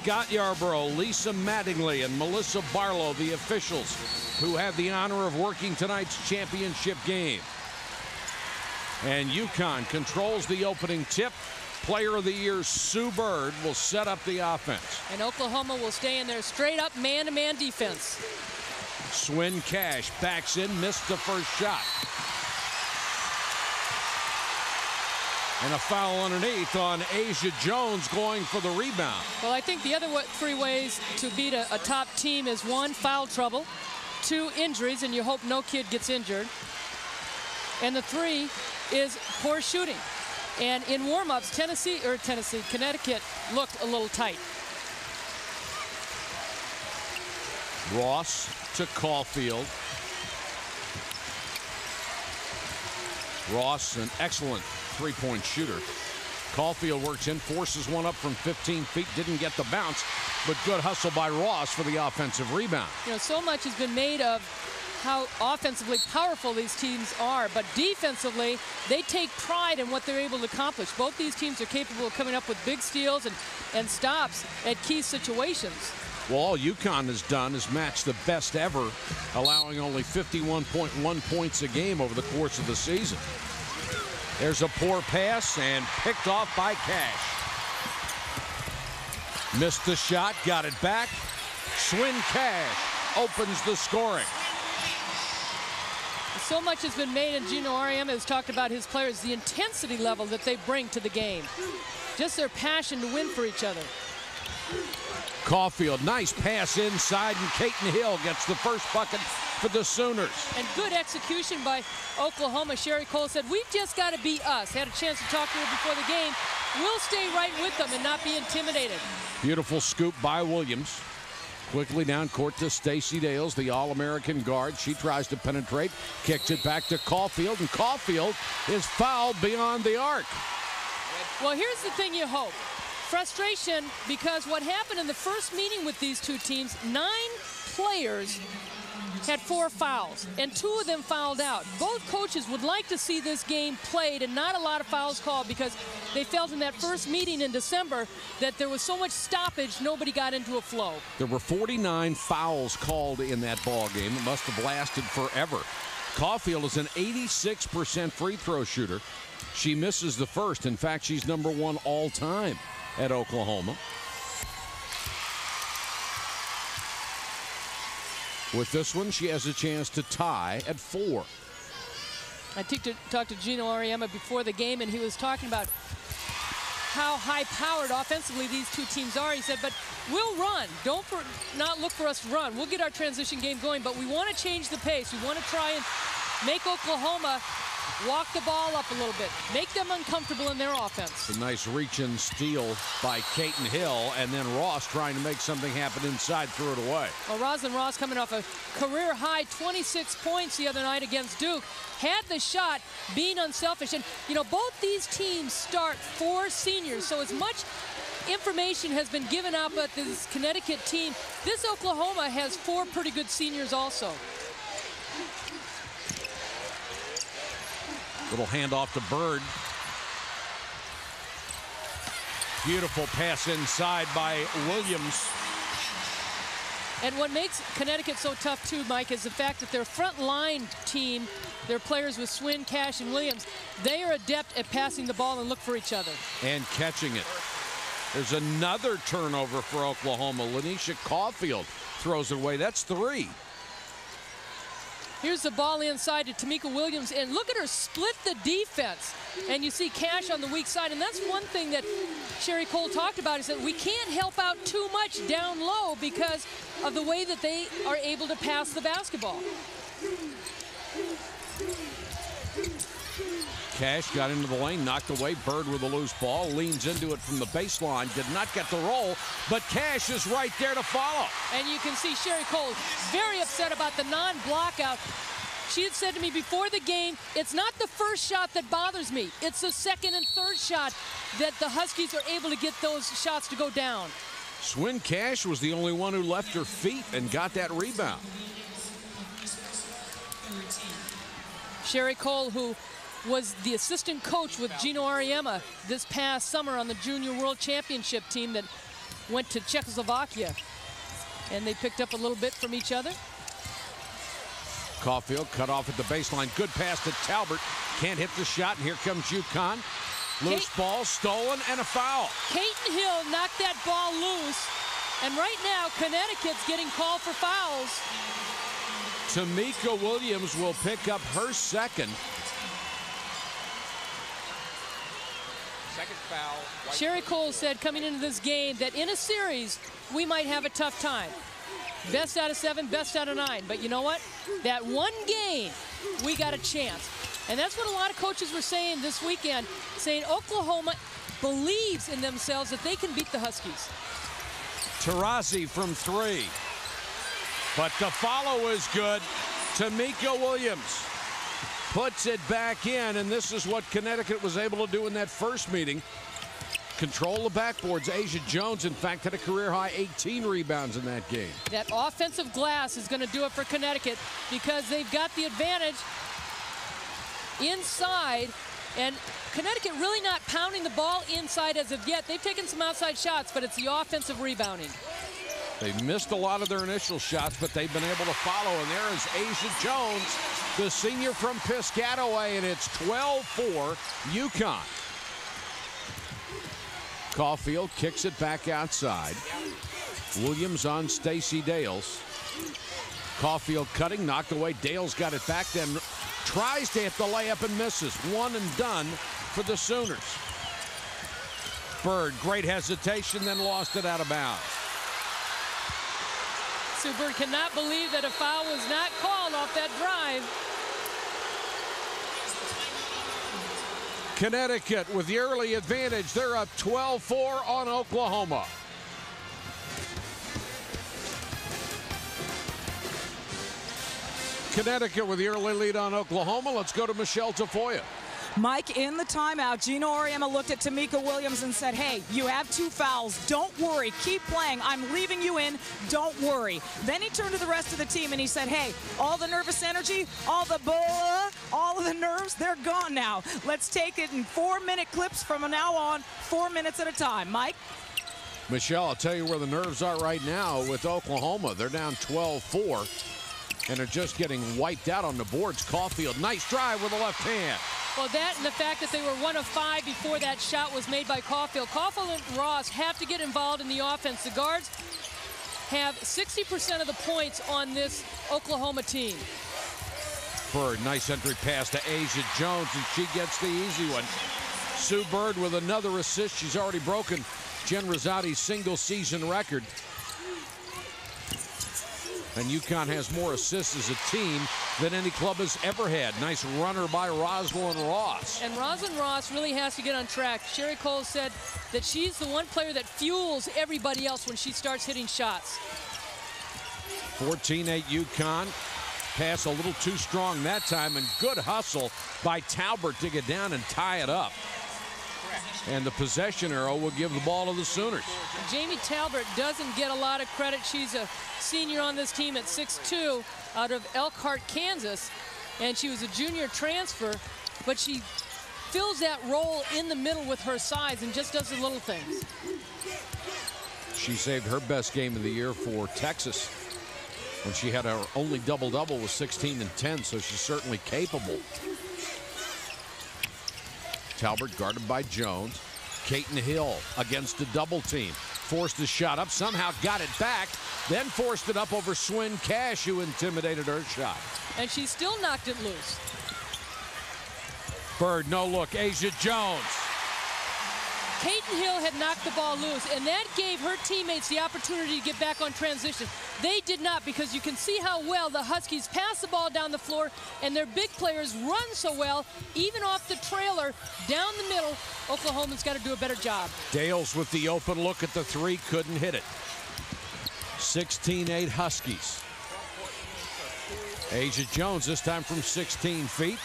Scott Yarborough, Lisa Mattingly, and Melissa Barlow, the officials who have the honor of working tonight's championship game. And UConn controls the opening tip. Player of the Year Sue Bird will set up the offense. And Oklahoma will stay in their straight-up man-to-man defense. Swin Cash backs in, missed the first shot. And a foul underneath on Asia Jones going for the rebound. Well, I think the other three ways to beat a top team is: 1, foul trouble; 2, injuries, and you hope no kid gets injured; and the 3 is poor shooting. And in warm-ups, Connecticut looked a little tight. Ross to Caulfield. Ross, an excellent three-point shooter. Caulfield works in, forces one up from 15 feet, didn't get the bounce, but good hustle by Ross for the offensive rebound. You know, so much has been made of how offensively powerful these teams are, but defensively, they take pride in what they're able to accomplish. Both these teams are capable of coming up with big steals and stops at key situations. Well, all UConn has done is match the best ever, allowing only 51.1 points a game over the course of the season. There's a poor pass and picked off by Cash. Missed the shot, got it back. Swin Cash opens the scoring. So much has been made, and Gino Auriemma has talked about his players, the intensity level that they bring to the game. Just their passion to win for each other. Caulfield, nice pass inside, and Caton Hill gets the first bucket for the Sooners. And good execution by Oklahoma. Sherry Cole said, we've just got to be us. Had a chance to talk to her before the game. We'll stay right with them and not be intimidated. Beautiful scoop by Williams. Quickly down court to Stacey Dales, the All-American guard. She tries to penetrate, kicks it back to Caulfield, and Caulfield is fouled beyond the arc. Well, here's the thing you hope. Frustration, because what happened in the first meeting with these two teams, 9 players had 4 fouls, and 2 of them fouled out. Both coaches would like to see this game played and not a lot of fouls called, because they felt in that first meeting in December that there was so much stoppage, nobody got into a flow. There were 49 fouls called in that ball game. It must have lasted forever. Caulfield is an 86% free throw shooter. She misses the first. In fact, she's #1 all time at Oklahoma. With this one, she has a chance to tie at 4. I talked to Gino Auriemma before the game, and he was talking about how high-powered offensively these two teams are. He said, but we'll run. Don't not look for us to run. We'll get our transition game going, but we want to change the pace. We want to try and make Oklahoma walk the ball up a little bit, make them uncomfortable in their offense. A nice reach-in steal by Caton Hill, and then Ross trying to make something happen inside, threw it away. Well, Roslyn Ross coming off a career-high 26 points the other night against Duke, had the shot, being unselfish. And, you know, both these teams start 4 seniors, so as much information has been given out about this Connecticut team, this Oklahoma has 4 pretty good seniors also. Little handoff to Bird. Beautiful pass inside by Williams. And what makes Connecticut so tough too, Mike, is the fact that their front line team, their players with Swin, Cash, and Williams, they are adept at passing the ball and look for each other. And catching it. There's another turnover for Oklahoma. Lanisha Caulfield throws it away. That's 3. Here's the ball inside to Tamika Williams, and look at her split the defense. And you see Cash on the weak side, and that's one thing that Sherry Cole talked about, is that we can't help out too much down low because of the way that they are able to pass the basketball. Cash got into the lane, knocked away. Bird with a loose ball, leans into it from the baseline, did not get the roll, but Cash is right there to follow. And you can see Sherry Cole very upset about the non-blockout. She had said to me before the game, it's not the first shot that bothers me. It's the second and third shot that the Huskies are able to get those shots to go down. Swin Cash was the only one who left her feet and got that rebound. Sherry Cole, who was the assistant coach with Gino Auriemma this past summer on the Junior World Championship team that went to Czechoslovakia, and they picked up a little bit from each other. Caulfield cut off at the baseline. Good pass to Talbert. Can't hit the shot, and here comes UConn. Loose ball, stolen, and a foul. Caton Hill knocked that ball loose, and right now Connecticut's getting called for fouls. Tamika Williams will pick up her second. Second foul. Sherry Cole said coming into this game that in a series, we might have a tough time. Best out of 7, best out of 9. But you know what? That one game, we got a chance. And that's what a lot of coaches were saying this weekend, saying Oklahoma believes in themselves that they can beat the Huskies. Taurasi from 3. But the follow is good. Tamika Williams puts it back in, and this is what Connecticut was able to do in that first meeting. Control the backboards. Asia Jones, in fact, had a career-high 18 rebounds in that game. That offensive glass is going to do it for Connecticut because they've got the advantage inside, and Connecticut really not pounding the ball inside as of yet. They've taken some outside shots, but it's the offensive rebounding. They missed a lot of their initial shots, but they've been able to follow, and there is Asia Jones, the senior from Piscataway, and it's 12-4 UConn. Caulfield kicks it back outside. Williams on Stacey Dales. Caulfield cutting, knocked away. Dales got it back, then tries to hit the layup and misses. One and done for the Sooners. Bird, great hesitation, then lost it out of bounds. Sue Bird cannot believe that a foul was not called off that drive. Connecticut with the early advantage. They're up 12-4 on Oklahoma. Connecticut with the early lead on Oklahoma. Let's go to Michelle Tafoya. Mike, in the timeout, Gino Auriemma looked at Tamika Williams and said, hey, you have 2 fouls. Don't worry. Keep playing. I'm leaving you in. Don't worry. Then he turned to the rest of the team and he said, hey, all the nervous energy, all the blah, all of the nerves, they're gone now. Let's take it in 4-minute clips from now on, 4 minutes at a time. Mike? Michelle, I'll tell you where the nerves are right now with Oklahoma. They're down 12-4 and are just getting wiped out on the boards. Caulfield, nice drive with the left hand. Well, that and the fact that they were 1 of 5 before that shot was made by Caulfield. Caulfield and Ross have to get involved in the offense. The guards have 60% of the points on this Oklahoma team. Bird, nice entry pass to Asia Jones, and she gets the easy one. Sue Bird with another assist. She's already broken Jen Rosati's single-season record. And UConn has more assists as a team than any club has ever had. Nice runner by Rosalind Ross. And Rosalind Ross really has to get on track. Sherry Cole said that she's the one player that fuels everybody else when she starts hitting shots. 14-8 UConn. Pass a little too strong that time, and good hustle by Talbert to get down and tie it up. And the possession arrow will give the ball to the Sooners. Jamie Talbert doesn't get a lot of credit. She's a senior on this team at 6'2", out of Elkhart, Kansas. And she was a junior transfer, but she fills that role in the middle with her size and just does the little things. She saved her best game of the year for Texas when she had her only double-double with 16 and 10, so she's certainly capable. Talbert guarded by Jones. Caton Hill against a double team. Forced the shot up, somehow got it back, then forced it up over Swin Cash, who intimidated her shot. And she still knocked it loose. Bird, no look, Asia Jones. Caton Hill had knocked the ball loose, and that gave her teammates the opportunity to get back on transition. They did not, because you can see how well the Huskies pass the ball down the floor, and their big players run so well, even off the trailer, down the middle. Oklahoma's got to do a better job. Dales with the open look at the 3, couldn't hit it. 16-8 Huskies. Asia Jones this time from 16 feet.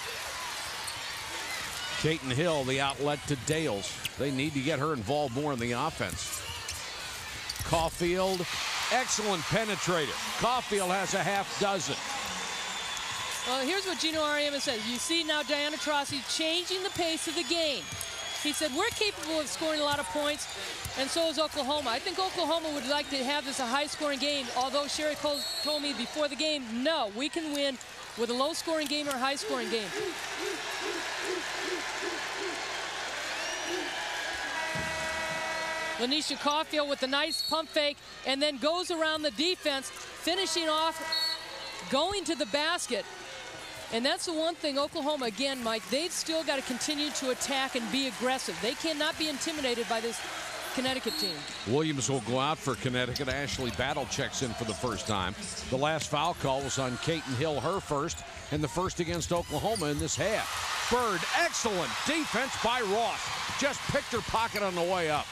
Caton Hill, the outlet to Dales. They need to get her involved more in the offense. Caulfield, excellent penetrator. Caulfield has a half dozen. Well, here's what Gino Auriemma says. You see now Diana Taurasi changing the pace of the game. He said, we're capable of scoring a lot of points, and so is Oklahoma. I think Oklahoma would like to have this a high-scoring game, although Sherry Cole told me before the game, no, we can win with a low-scoring game or a high-scoring game. Lanisha Caulfield with a nice pump fake and then goes around the defense, finishing off, going to the basket. And that's the one thing Oklahoma, again, Mike, they've still got to continue to attack and be aggressive. They cannot be intimidated by this Connecticut team. Williams will go out for Connecticut. Ashley Battle checks in for the first time. The last foul call was on Caton Hill, her first, and the first against Oklahoma in this half. Bird, excellent defense by Ross. Just picked her pocket on the way up.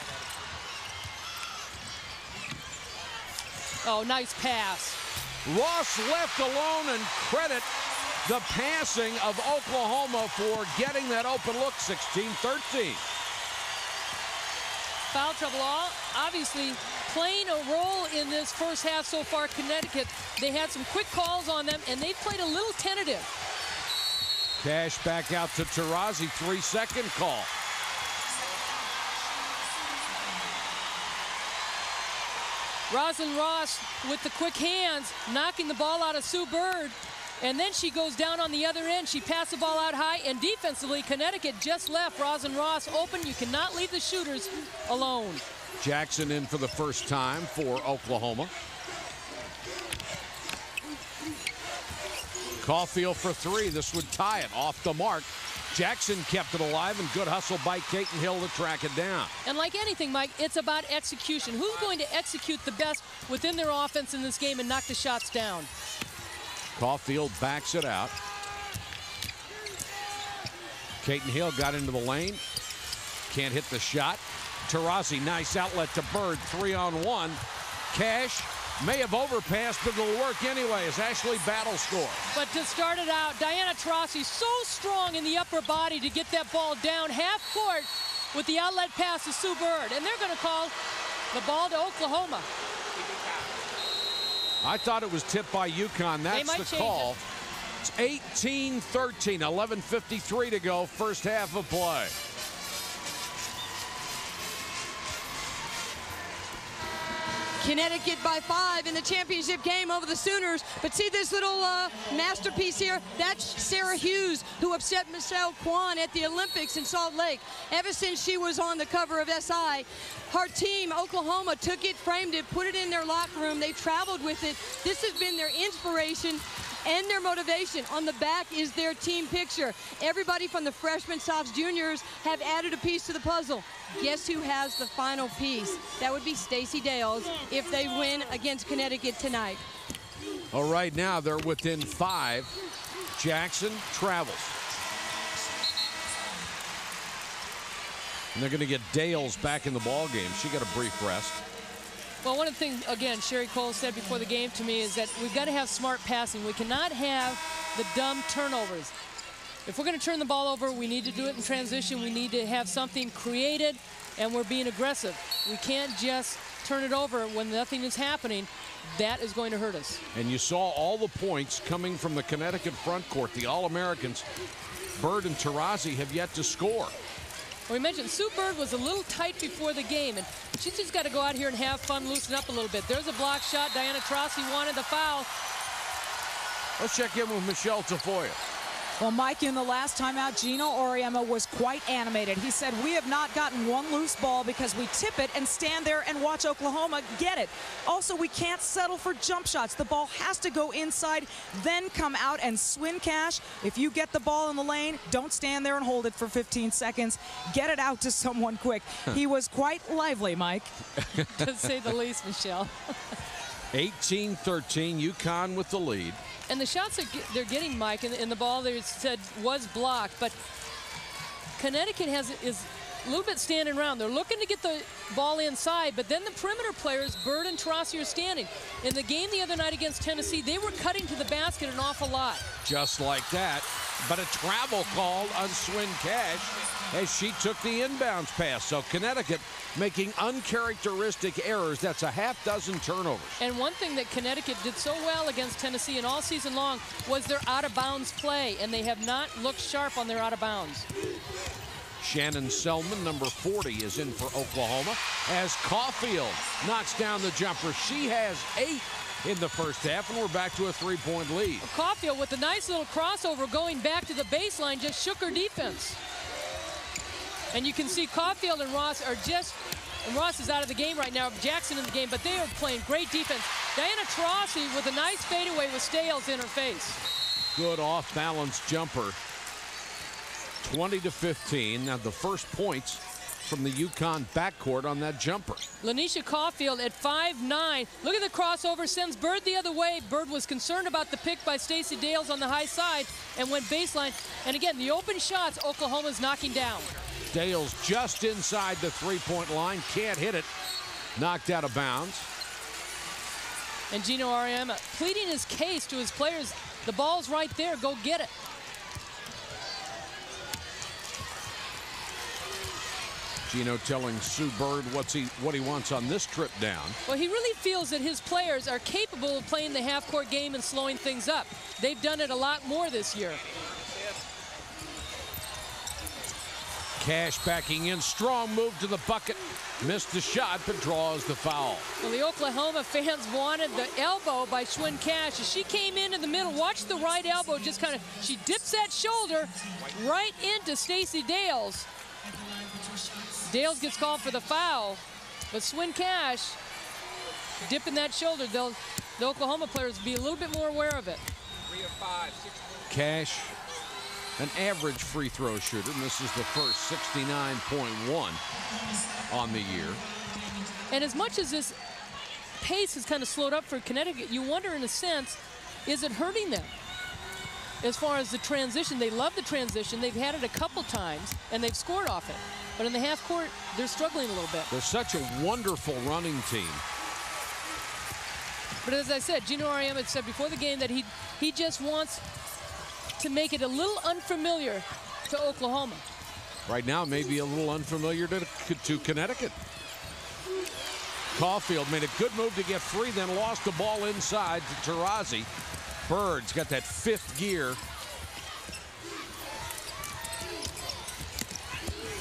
Oh, nice pass. Ross left alone, and credit the passing of Oklahoma for getting that open look. 16-13. Foul trouble, obviously playing a role in this first half so far. Connecticut, they had some quick calls on them, and they played a little tentative. Cash back out to Taurasi, 3-second call. Roslyn Ross with the quick hands, knocking the ball out of Sue Bird. And then she goes down on the other end. She passed the ball out high, and defensively, Connecticut just left Roslyn Ross open. You cannot leave the shooters alone. Jackson in for the first time for Oklahoma. Caulfield for three. This would tie it off the mark. Jackson kept it alive, and good hustle by Caton Hill to track it down. And like anything, Mike, it's about execution. Who's going to execute the best within their offense in this game and knock the shots down? Caulfield backs it out. Caton Hill got into the lane. Can't hit the shot. Taurasi, nice outlet to Bird. 3-on-1. Cash may have overpassed, but it'll work anyway as Ashley Battle scores. But to start it out, Diana Taurasi so strong in the upper body to get that ball down half court with the outlet pass to Sue Bird. And they're going to call the ball to Oklahoma. I thought it was tipped by UConn. That's the call. It's 18-13, 11:53 to go, first half of play. Connecticut by 5 in the championship game over the Sooners. But see this little masterpiece here? That's Sarah Hughes, who upset Michelle Kwan at the Olympics in Salt Lake. Ever since she was on the cover of SI, her team, Oklahoma, took it, framed it, put it in their locker room. They traveled with it. This has been their inspiration and their motivation. On the back is their team picture. Everybody from the freshmen, softs, juniors have added a piece to the puzzle. Guess who has the final piece? That would be Stacey Dales if they win against Connecticut tonight. All right, now they're within 5. Jackson travels. And they're going to get Dales back in the ball game. She got a brief rest. Well, one of the things, again, Sherry Cole said before the game to me is that we've got to have smart passing. We cannot have the dumb turnovers. If we're going to turn the ball over, we need to do it in transition. We need to have something created, and we're being aggressive. We can't just turn it over when nothing is happening. That is going to hurt us. And you saw all the points coming from the Connecticut front court. The All-Americans, Bird and Taurasi, have yet to score. We mentioned Sue Bird was a little tight before the game, and she's just got to go out here and have fun, loosen up a little bit. There's a block shot. Diana Taurasi wanted the foul. Let's check in with Michelle Tafoya. Well, Mike, in the last timeout, Gino Auriemma was quite animated. He said, we have not gotten one loose ball because we tip it and stand there and watch Oklahoma get it. Also, we can't settle for jump shots. The ball has to go inside, then come out and swing cash. If you get the ball in the lane, don't stand there and hold it for 15 seconds. Get it out to someone quick. He was quite lively, Mike. To say the least, Michelle. 18-13, UConn with the lead. And the shots that they're getting, Mike, and the ball they said was blocked, but Connecticut is a little bit standing around. They're looking to get the ball inside, but then the perimeter players, Bird and Taurasi, are standing. In the game the other night against Tennessee, they were cutting to the basket an awful lot. Just like that, but a travel call on Swin Cash as she took the inbounds pass. So Connecticut making uncharacteristic errors. That's a half dozen turnovers. And one thing that Connecticut did so well against Tennessee and all season long was their out-of-bounds play, and they have not looked sharp on their out-of-bounds. Shannon Selman, number 40, is in for Oklahoma as Caulfield knocks down the jumper. She has 8 in the first half, and we're back to a 3-point lead. Caulfield with a nice little crossover going back to the baseline just shook her defense. And you can see Caulfield and Ross are just, and Ross is out of the game right now, Jackson in the game, but they are playing great defense. Diana Taurasi with a nice fadeaway with Stales in her face. Good off-balance jumper. 20-15. Now the first points from the UConn backcourt on that jumper. Lanisha Caulfield at 5'9". Look at the crossover, sends Bird the other way. Bird was concerned about the pick by Stacey Dales on the high side and went baseline. And again, the open shots Oklahoma's knocking down. Dales just inside the three-point line, can't hit it. Knocked out of bounds. And Gino Auriemma pleading his case to his players. The ball's right there, go get it. Gino telling Sue Bird what he wants on this trip down. Well, he really feels that his players are capable of playing the half-court game and slowing things up. They've done it a lot more this year. Cash backing in, strong move to the bucket. Missed the shot, but draws the foul. Well, the Oklahoma fans wanted the elbow by Schwinn Cash. As she came into the middle, watch the right elbow just kind of, she dips that shoulder right into Stacey Dales. Dales gets called for the foul, but Schwinn Cash dipping that shoulder. The Oklahoma players be a little bit more aware of it. 3 of 5. Cash, an average free throw shooter, and this is the first 69.1 on the year. And as much as this pace has kind of slowed up for Connecticut, you wonder in a sense, is it hurting them? As far as the transition, they love the transition. They've had it a couple times, and they've scored off it. But in the half court, they're struggling a little bit. They're such a wonderful running team. But as I said, Gino Auriemma had said before the game that he just wants to make it a little unfamiliar to Oklahoma. Right now, maybe a little unfamiliar to Connecticut. Caulfield made a good move to get free, then lost the ball inside to Taurasi. Bird's got that 5th gear.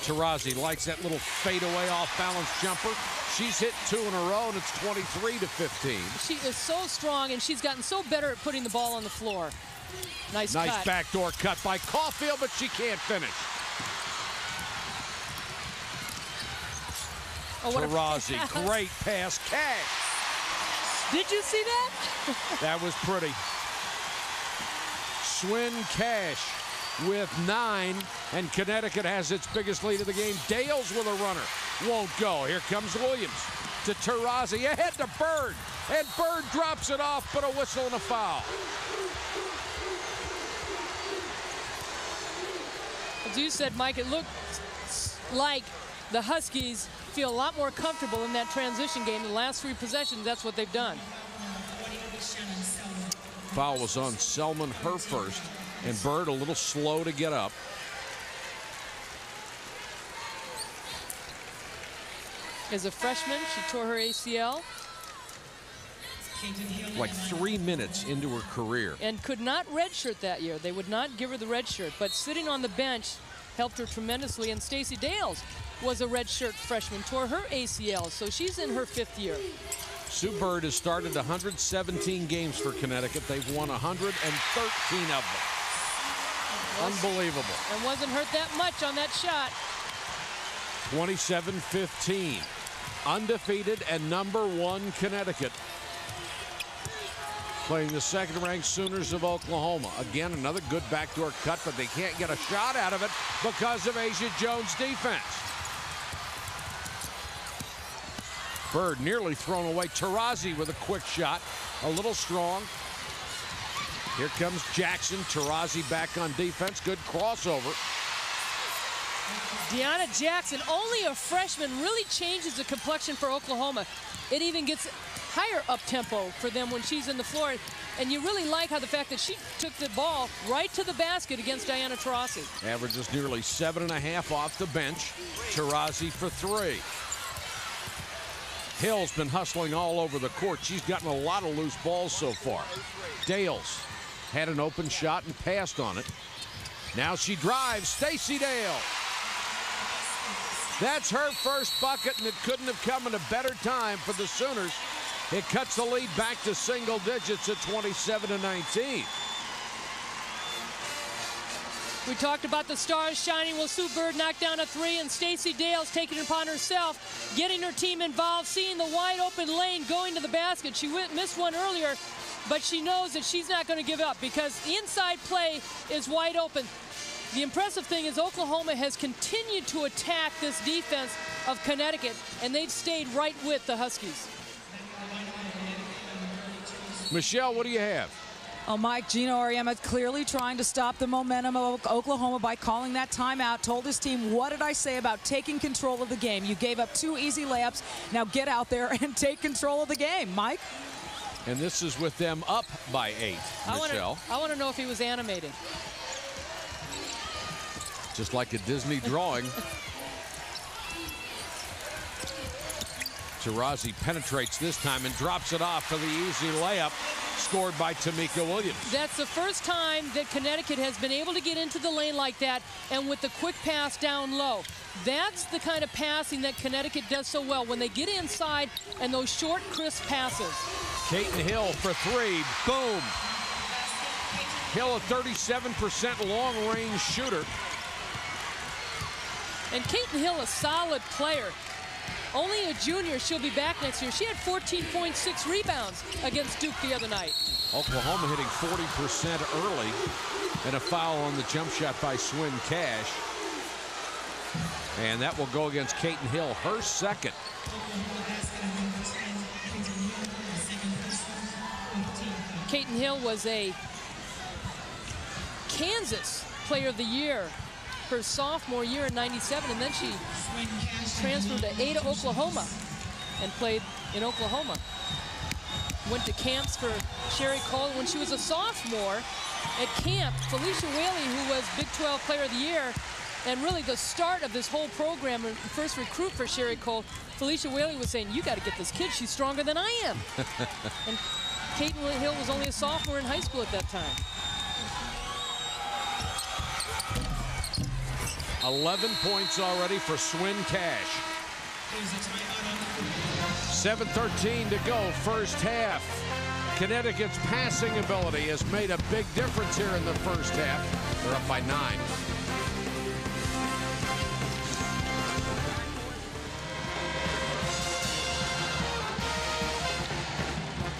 Taurasi likes that little fadeaway off-balance jumper. She's hit 2 in a row, and it's 23-15. She is so strong, and she's gotten so better at putting the ball on the floor. Nice cut. Backdoor cut by Caulfield, but she can't finish. Taurasi, great pass. Cash. Did you see that? That was pretty. Schwinn Cash with 9, and Connecticut has its biggest lead of the game. Dales with a runner. Won't go. Here comes Williams to Taurasi. Ahead to Bird. And Bird drops it off, but a whistle and a foul. As you said, Mike, it looked like the Huskies feel a lot more comfortable in that transition game. The last 3 possessions, that's what they've done. Foul was on Selman, her first, and Bird a little slow to get up. As a freshman, she tore her ACL. Like 3 minutes into her career. And could not redshirt that year. They would not give her the red shirt, but sitting on the bench helped her tremendously. And Stacey Dales was a redshirt freshman, tore her ACL, so she's in her 5th year. Sue Bird has started 117 games for Connecticut. They've won 113 of them. Unbelievable. And wasn't hurt that much on that shot. 27-15. Undefeated and #1 Connecticut. Playing the 2nd-ranked Sooners of Oklahoma. Again, another good backdoor cut, but they can't get a shot out of it because of Asia Jones' defense. Bird nearly thrown away. Taurasi with a quick shot. A little strong. Here comes Jackson. Taurasi back on defense. Good crossover. Deanna Jackson, only a freshman, really changes the complexion for Oklahoma. It even gets higher up-tempo for them when she's in the floor. And you really like how the fact that she took the ball right to the basket against Diana Taurasi. Averages nearly 7.5 off the bench. Taurasi for 3. Hill's been hustling all over the court. She's gotten a lot of loose balls so far. Dales had an open shot and passed on it. Now she drives. Stacey Dales. That's her first bucket, and it couldn't have come at a better time for the Sooners. It cuts the lead back to single digits at 27-19. We talked about the stars shining. Well, Sue Bird knocked down a three, and Stacey Dale's taking it upon herself, getting her team involved, seeing the wide open lane, going to the basket. She missed one earlier, but she knows that she's not going to give up because the inside play is wide open. The impressive thing is Oklahoma has continued to attack this defense of Connecticut, and they've stayed right with the Huskies. Michelle, what do you have? Oh, Mike, Gino Auriemma clearly trying to stop the momentum of Oklahoma by calling that timeout. Told his team, what did I say about taking control of the game? You gave up 2 easy layups. Now get out there and take control of the game, Mike. And this is with them up by 8, Michelle. I want to know if he was animated. Just like a Disney drawing. Taurasi penetrates this time and drops it off for the easy layup, scored by Tamika Williams. That's the first time that Connecticut has been able to get into the lane like that, and with the quick pass down low. That's the kind of passing that Connecticut does so well, when they get inside and those short, crisp passes. Caton Hill for 3, boom. Hill a 37% long-range shooter. And Caton Hill, a solid player. Only a junior, she'll be back next year. She had 14.6 rebounds against Duke the other night. Oklahoma hitting 40% early, and a foul on the jump shot by Swin Cash. And that will go against Caton Hill, her second. Caton Hill was a Kansas Player of the Year her sophomore year in '97, and then she transferred to Ada, Oklahoma, and played in Oklahoma. Went to camps for Sherry Cole when she was a sophomore. At camp, Felicia Whaley, who was Big 12 Player of the Year, and really the start of this whole program, and first recruit for Sherry Cole, Felicia Whaley was saying, you got to get this kid, she's stronger than I am. And Caton Hill was only a sophomore in high school at that time. 11 points already for Swin Cash. 7:13 to go, first half. Connecticut's passing ability has made a big difference here in the first half. They're up by 9.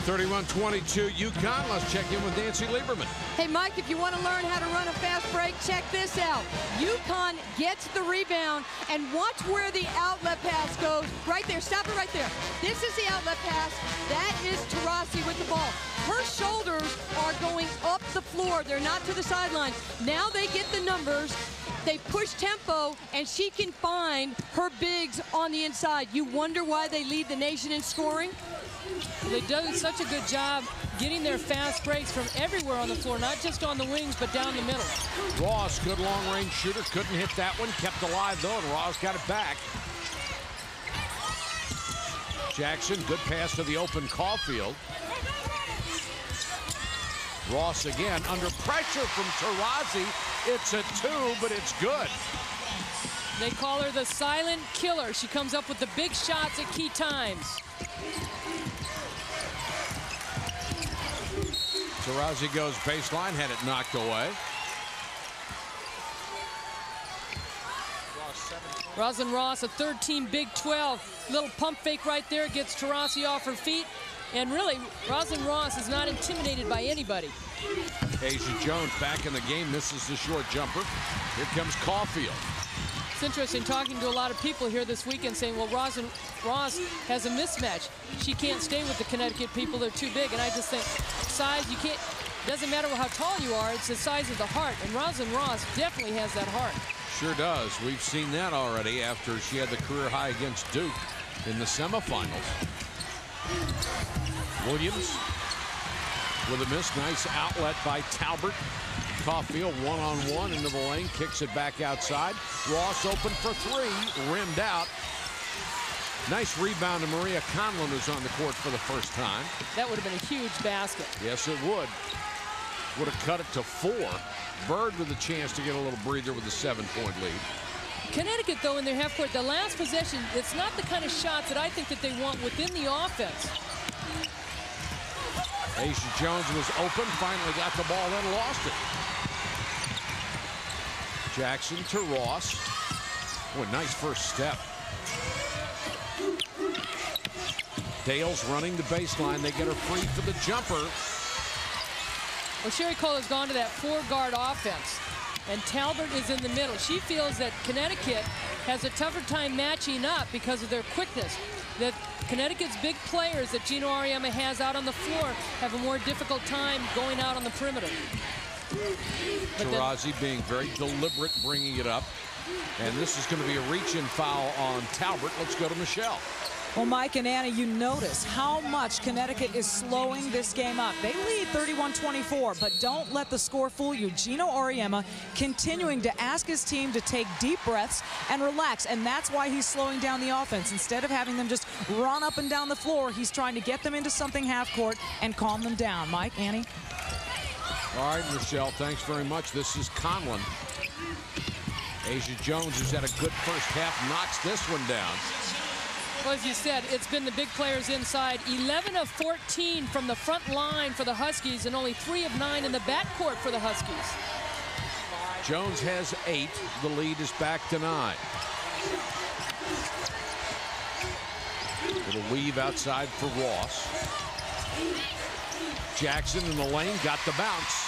(31-22) UConn. Let's check in with Nancy Lieberman. Hey, Mike, if you want to learn how to run a fast break, check this out. UConn gets the rebound, and watch where the outlet pass goes. Right there. Stop it right there. This is the outlet pass. That is Taurasi with the ball. Her shoulders are going up the floor. They're not to the sideline. Now they get the numbers. They push tempo, and she can find her bigs on the inside. You wonder why they lead the nation in scoring? They do such a good job getting their fast breaks from everywhere on the floor, not just on the wings, but down the middle. Ross, good long-range shooter, couldn't hit that one. Kept alive, though, and Ross got it back. Jackson, good pass to the open Caulfield. Ross again under pressure from Taurasi. It's a 2, but it's good. They call her the silent killer. She comes up with the big shots at key times. Taurasi goes baseline, had it knocked away. Rosin Ross, a third-team Big 12. Little pump fake right there, gets Taurasi off her feet. And really, Rosin Ross is not intimidated by anybody. Asia Jones back in the game, misses the short jumper. Here comes Caulfield. It's interesting talking to a lot of people here this weekend saying, well, Rosin Ross has a mismatch. She can't stay with the Connecticut people, they're too big. And I just think size, you can't, doesn't matter how tall you are, it's the size of the heart. And Rosin Ross definitely has that heart. Sure does. We've seen that already after she had the career high against Duke in the semifinals. Williams with a miss. Nice outlet by Talbert. Caulfield one-on-one into the lane, kicks it back outside. Ross open for 3, rimmed out. Nice rebound to Maria Conlon, who's on the court for the first time. That would have been a huge basket. Yes, it would. Would have cut it to 4. Bird with a chance to get a little breather with a 7-point lead. Connecticut, though, in their half court, the last possession, it's not the kind of shots that I think that they want within the offense. Asia Jones was open, finally got the ball, then lost it. Jackson to Ross. Oh, a nice first step. Dale's running the baseline. They get her free for the jumper. Well, Sherry Cole has gone to that four-guard offense, and Talbert is in the middle. She feels that Connecticut has a tougher time matching up because of their quickness. That Connecticut's big players that Geno Auriemma has out on the floor have a more difficult time going out on the perimeter. Taurasi being very deliberate, bringing it up. And this is going to be a reach-in foul on Talbot. Let's go to Michelle. Well, Mike and Anna, you notice how much Connecticut is slowing this game up. They lead 31-24, but don't let the score fool you. Geno Auriemma continuing to ask his team to take deep breaths and relax, and that's why he's slowing down the offense. Instead of having them just run up and down the floor, he's trying to get them into something half court and calm them down. Mike, Annie? All right, Michelle, thanks very much. This is Conlon. Asia Jones, who's had a good first half, knocks this one down. Well, as you said, it's been the big players inside. 11 of 14 from the front line for the Huskies, and only 3 of 9 in the backcourt for the Huskies. Jones has 8. The lead is back to 9. Little weave outside for Ross. Jackson in the lane, got the bounce.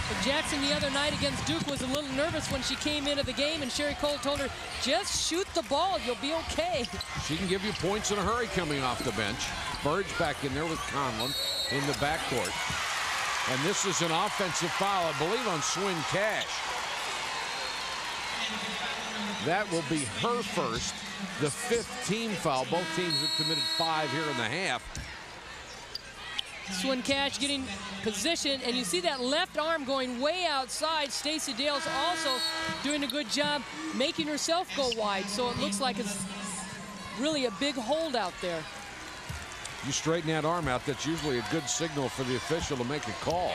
But Jackson the other night against Duke was a little nervous when she came into the game, and Sherry Cole told her, just shoot the ball, you'll be okay. She can give you points in a hurry coming off the bench. Bird's back in there with Conlon in the backcourt. And this is an offensive foul, I believe, on Swin Cash. That will be her first, the 5th team foul. Both teams have committed 5 here in the half. Swin Cash getting position, and you see that left arm going way outside. Stacey Dale's also doing a good job making herself go wide, so it looks like it's really a big hold out there. You straighten that arm out, that's usually a good signal for the official to make a call.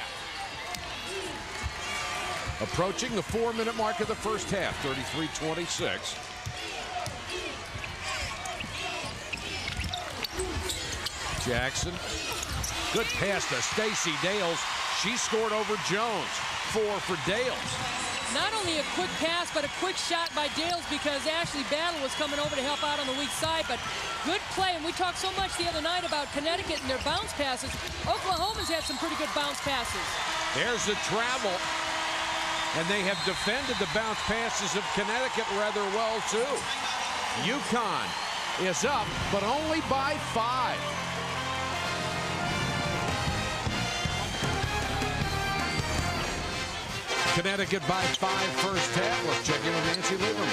Approaching the 4-minute mark of the first half, 33-26. Jackson. Good pass to Stacey Dales. She scored over Jones. 4 for Dales. Not only a quick pass, but a quick shot by Dales because Ashley Battle was coming over to help out on the weak side. But good play, and we talked so much the other night about Connecticut and their bounce passes. Oklahoma's had some pretty good bounce passes. There's the travel. And they have defended the bounce passes of Connecticut rather well, too. UConn is up, but only by 5. Connecticut by 5 first half. Let's check in with Nancy Lieberman.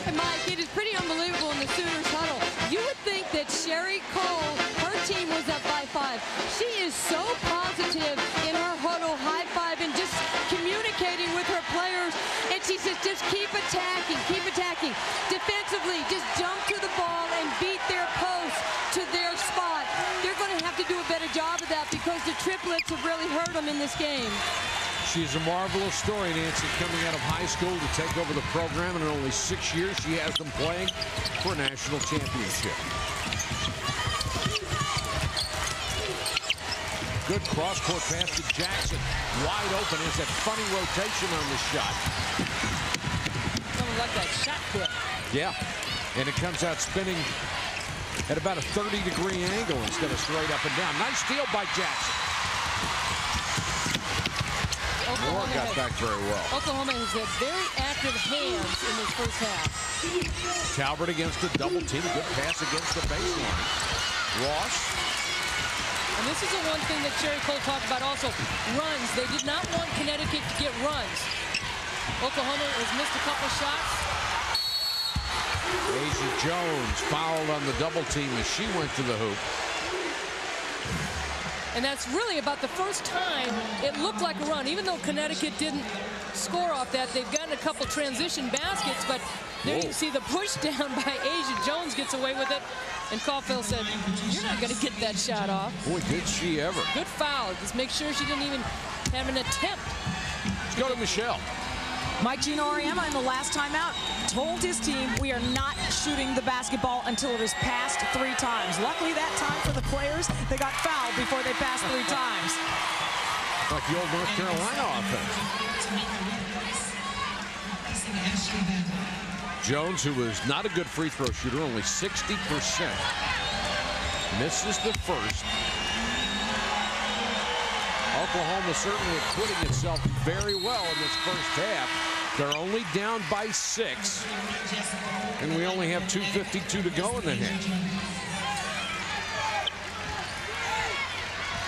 Hey, Mike, it is pretty unbelievable in the Sooners huddle. You would think that Sherry Cole, her team was up by 5. She is so positive in her huddle, high-fiving, just communicating with her players. And she says, just keep attacking, keep attacking. Defensively, just jump to the ball and beat their post to their spot. They're going to have to do a better job of that because the triplets have really hurt them in this game. She's a marvelous story, Nancy, coming out of high school to take over the program. And in only 6 years, she has them playing for a national championship. Good cross-court pass to Jackson. Wide open. Is that funny rotation on the shot. Something like that shot put. Yeah, and it comes out spinning at about a 30-degree angle instead of straight up and down. Nice steal by Jackson. Moore got back very well. Oklahoma has had very active hands in this first half. Talbot against the double team. Good pass against the baseline. Ross. And this is the one thing that Sherry Cole talked about also. Runs. They did not want Connecticut to get runs. Oklahoma has missed a couple shots. Asia Jones fouled on the double team as she went to the hoop. And that's really about the first time it looked like a run. Even though Connecticut didn't score off that, they've gotten a couple transition baskets, but there you see the push down by Asia Jones gets away with it. And Caulfield said, you're not going to get that shot off. Boy, did she ever. Good foul. Just make sure she didn't even have an attempt. Let's go to Michelle. Mike Gino-Auriemma in the last timeout told his team, we are not shooting the basketball until it is passed 3 times. Luckily that time for the players, they got fouled before they passed 3 times. Like the old North Carolina offense. Jones, who was not a good free throw shooter, only 60%, misses the first. Oklahoma certainly acquitting itself very well in this first half. They're only down by 6, and we only have 2:52 to go in the half.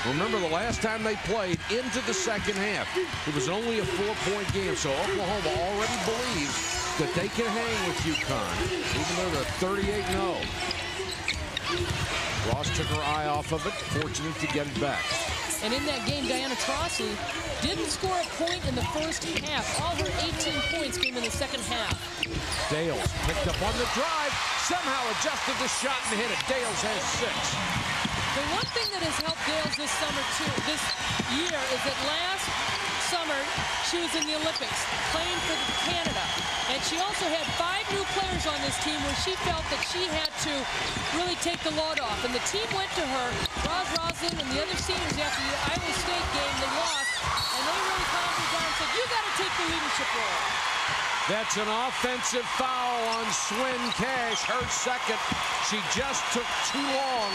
Remember, the last time they played into the second half, it was only a 4-point game, so Oklahoma already believes that they can hang with UConn, even though they're 38-0. Ross took her eye off of it, fortunate to get it back. And in that game, Diana Taurasi didn't score a point in the first half. All her 18 points came in the second half. Dales picked up on the drive, somehow adjusted the shot and hit it. Dales has 6. The one thing that has helped Dales this year is that last summer she was in the Olympics playing for Canada, and she also had 5 new players on this team where she felt that she had to really take the load off, and the team went to her, Roslyn and the other seniors, after the Iowa State game, they lost, and they really calmed her down and said, you got to take the leadership role. That's an offensive foul on Swin Cash, her second. She just took too long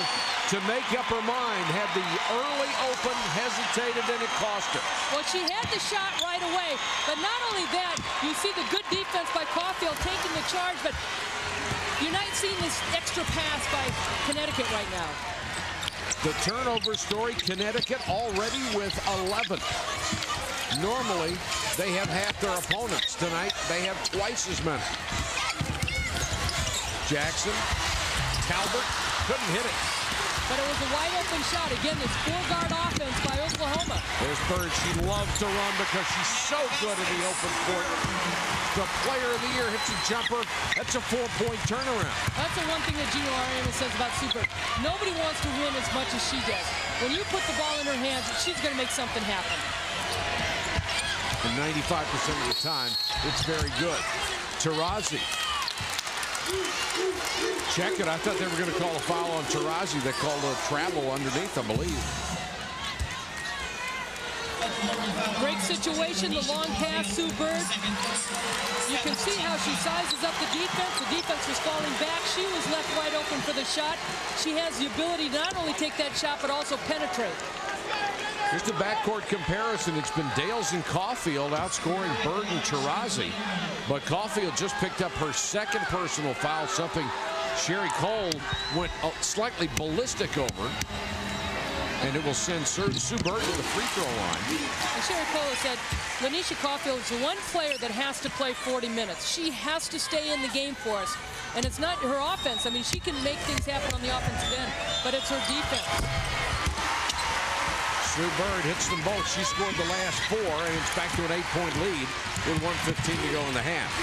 to make up her mind. Had the early open, hesitated, and it cost her. Well, she had the shot right away, but not only that, you see the good defense by Caulfield taking the charge, but you're not seeing this extra pass by Connecticut right now. The turnover story, Connecticut already with 11. Normally, they have half their opponents. Tonight, they have twice as many. Jackson, Talbot, couldn't hit it. But it was a wide open shot. Again, this 4-guard offense by Oklahoma. There's Bird. She loves to run because she's so good in the open court. The player of the year hits a jumper. That's a 4-point turnaround. That's the one thing that Gino-Auriemma says about Sue Bird. Nobody wants to win as much as she does. When you put the ball in her hands, she's going to make something happen. And 95% of the time, it's very good. Taurasi. Check it. I thought they were going to call a foul on Taurasi. They called a travel underneath, I believe. Great situation. The long pass, Sue Bird. You can see how she sizes up the defense. The defense was falling back. She was left wide open for the shot. She has the ability to not only take that shot, but also penetrate. Here's the backcourt comparison. It's been Dales and Caulfield outscoring Bird and Taurasi. But Caulfield just picked up her second personal foul, something Sherry Cole went slightly ballistic over. And it will send Sue Bird to the free throw line. And Sherry Cole said, Lanisha Caulfield is the one player that has to play 40 minutes. She has to stay in the game for us. And it's not her offense. I mean, she can make things happen on the offensive end, but it's her defense. Sue Bird hits them both. She scored the last 4, and it's back to an 8-point lead with 1:15 to go in the half.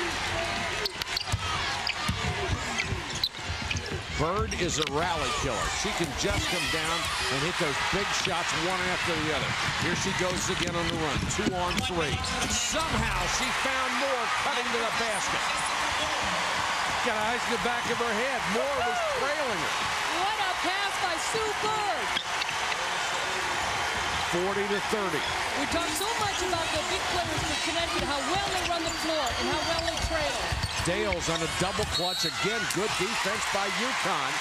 Bird is a rally killer. She can just come down and hit those big shots one after the other. Here she goes again on the run. 2 on 3. Somehow she found Moore cutting to the basket. Got eyes in the back of her head. Moore was trailing her. What a pass by Sue Bird. 40-30. We talk so much about the big players for Connecticut, how well they run the floor and how well they trail. Dales on a double clutch. Again, good defense by UConn.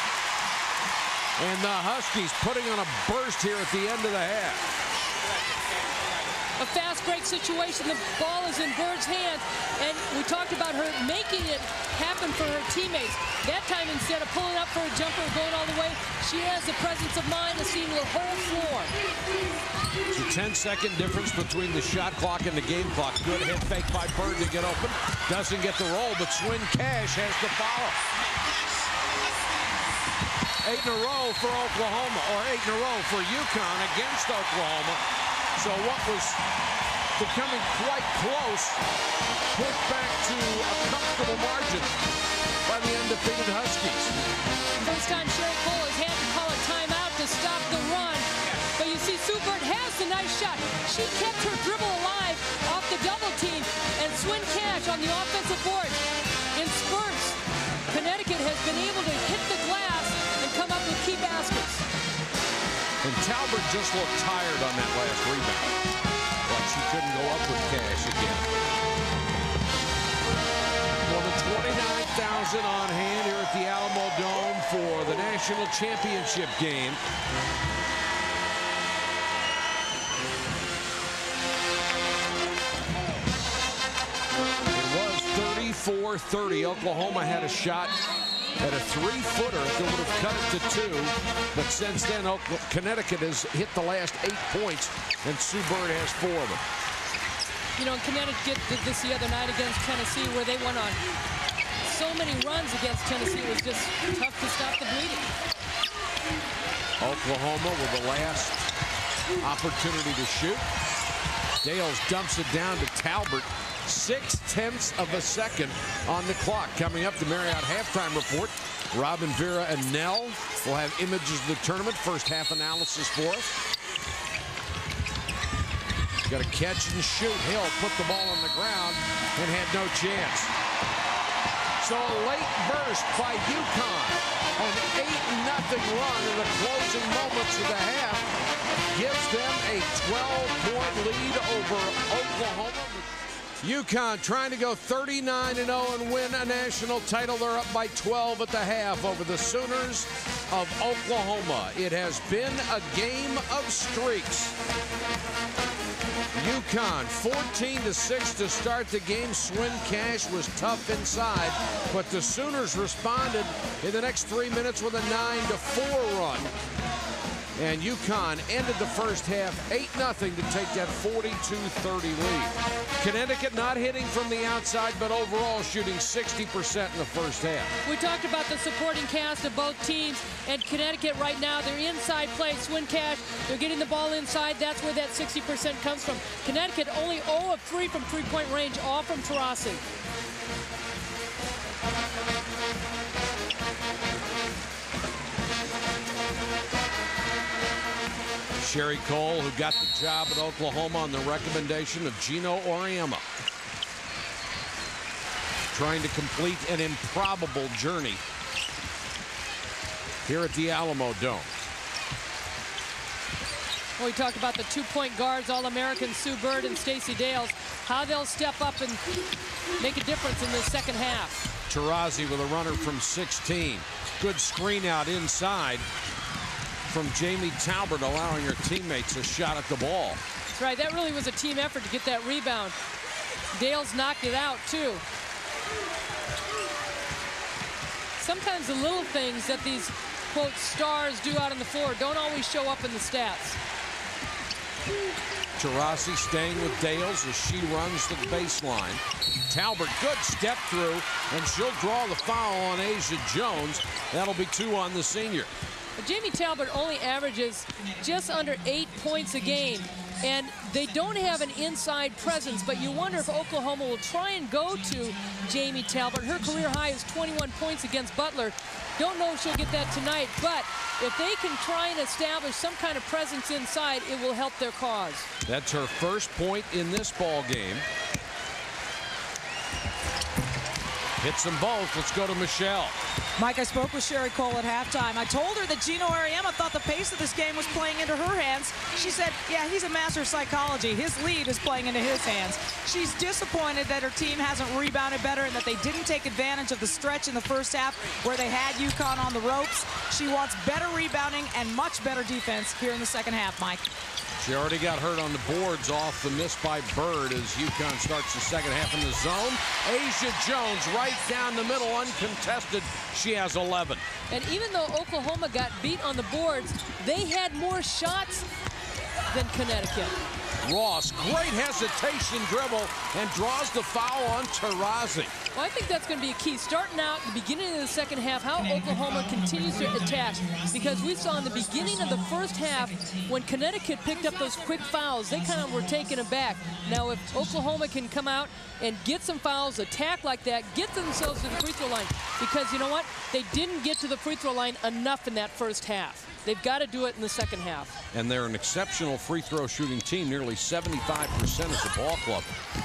And the Huskies putting on a burst here at the end of the half. A fast break situation. The ball is in Bird's hands. And we talked about her making it happen for her teammates. That time, instead of pulling up for a jumper going all the way, she has the presence of mind to see the whole floor. It's a 10-second difference between the shot clock and the game clock. Good head fake by Bird to get open. Doesn't get the roll, but Swin Cash has the follow. 8 in a row for Oklahoma, or 8 in a row for UConn against Oklahoma. So what was becoming quite close, pushed back to a comfortable margin by the undefeated Huskies. First time Sherry Cole has had to call a timeout to stop the run. But you see Sue Bird has the nice shot. She kept her dribble alive off the double team, and Swin Cash Cash on the offensive board. In spurts, Connecticut has been able to hit the glass and come up with key baskets. And Talbert just looked tired on that last rebound. But she couldn't go up with Cash again. Well, the 29,000 on hand here at the Alamo Dome for the national championship game. It was 34-30. Oklahoma had a shot at a three-footer that would have cut it to 2. But since then, Connecticut has hit the last 8 points, and Sue Bird has 4 of them. You know, Connecticut did this the other night against Tennessee, where they went on so many runs against Tennessee. It was just tough to stop the bleeding. Oklahoma with the last opportunity to shoot. Dales dumps it down to Talbert. 0.6 of a second on the clock. Coming up, the Marriott halftime report. Robin, Vera, and Nell will have images of the tournament. First half analysis for us. Got to catch and shoot. Hill put the ball on the ground and had no chance. So a late burst by UConn. An 8-0 run in the closing moments of the half gives them a 12-point lead over Oklahoma. UConn trying to go 39-0 and win a national title. They're up by 12 at the half over the Sooners of Oklahoma. It has been a game of streaks. UConn 14-6 to start the game. Swin Cash was tough inside, but the Sooners responded in the next 3 minutes with a 9-4 run. And UConn ended the first half 8-0 to take that 42-30 lead. Connecticut not hitting from the outside, but overall shooting 60% in the first half. We talked about the supporting cast of both teams, and Connecticut right now, their inside play, Swin Cash, they're getting the ball inside. That's where that 60% comes from. Connecticut only 0 of 3 from three-point range, all from Taurasi. Sherry Cole, who got the job at Oklahoma on the recommendation of Gino Auriemma, trying to complete an improbable journey here at the Alamo Dome. Well, we talked about the two-point guards, All-American Sue Bird and Stacey Dales, how they'll step up and make a difference in the second half. Taurasi with a runner from 16. Good screen out inside from Jamie Talbert, allowing her teammates a shot at the ball. That's right. That really was a team effort to get that rebound. Dales knocked it out, too. Sometimes the little things that these, quote, stars do out on the floor don't always show up in the stats. Taurasi staying with Dales as she runs to the baseline. Talbert, good step through, and she'll draw the foul on Asia Jones. That'll be 2 on the senior. Jamie Talbot only averages just under 8 points a game, and they don't have an inside presence, but you wonder if Oklahoma will try and go to Jamie Talbot. Her career high is 21 points against Butler. Don't know if she'll get that tonight, but if they can try and establish some kind of presence inside, it will help their cause. That's her first point in this ball game. Hits them both. Let's go to Michelle. Mike, I spoke with Sherry Cole at halftime. I told her that Gino Auriemma thought the pace of this game was playing into her hands. She said, yeah, he's a master of psychology. His lead is playing into his hands. She's disappointed that her team hasn't rebounded better and that they didn't take advantage of the stretch in the first half where they had UConn on the ropes. She wants better rebounding and much better defense here in the second half, Mike. She already got hurt on the boards off the miss by Bird as UConn starts the second half in the zone. Asia Jones right down the middle, uncontested. She has 11. And even though Oklahoma got beat on the boards, they had more shots than Connecticut. Ross, great hesitation dribble, and draws the foul on Taurasi. Well, I think that's going to be a key. Starting out at the beginning of the second half, how Oklahoma continues to attack. Because we saw in the beginning of the first half, when Connecticut picked up those quick fouls, they kind of were taken aback. Now, if Oklahoma can come out and get some fouls, attack like that, get themselves to the free throw line. Because you know what? They didn't get to the free throw line enough in that first half. They've got to do it in the second half. And they're an exceptional free throw shooting team, nearly 75% as a ball club.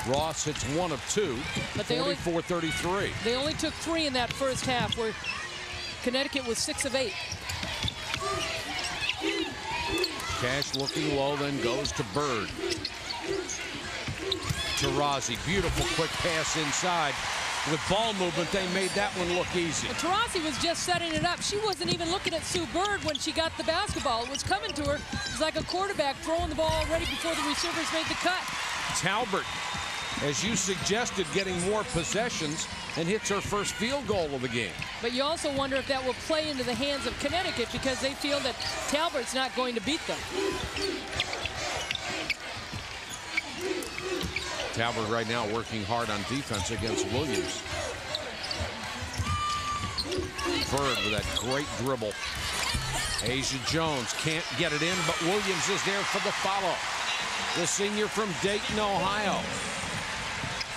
Ross hits 1 of 2, 44-33. They only took 3 in that first half, where Connecticut was 6 of 8. Cash looking low, then goes to Bird. Taurasi, beautiful quick pass inside. With ball movement, they made that one look easy. Well, Taurasi was just setting it up. She wasn't even looking at Sue Bird when she got the basketball. It was coming to her. It was like a quarterback throwing the ball already before the receivers made the cut. Talbert, as you suggested, getting more possessions and hits her first field goal of the game. But you also wonder if that will play into the hands of Connecticut, because they feel that Talbert's not going to beat them. Talbert right now working hard on defense against Williams. Bird with that great dribble. Asia Jones can't get it in, but Williams is there for the follow. The senior from Dayton, Ohio.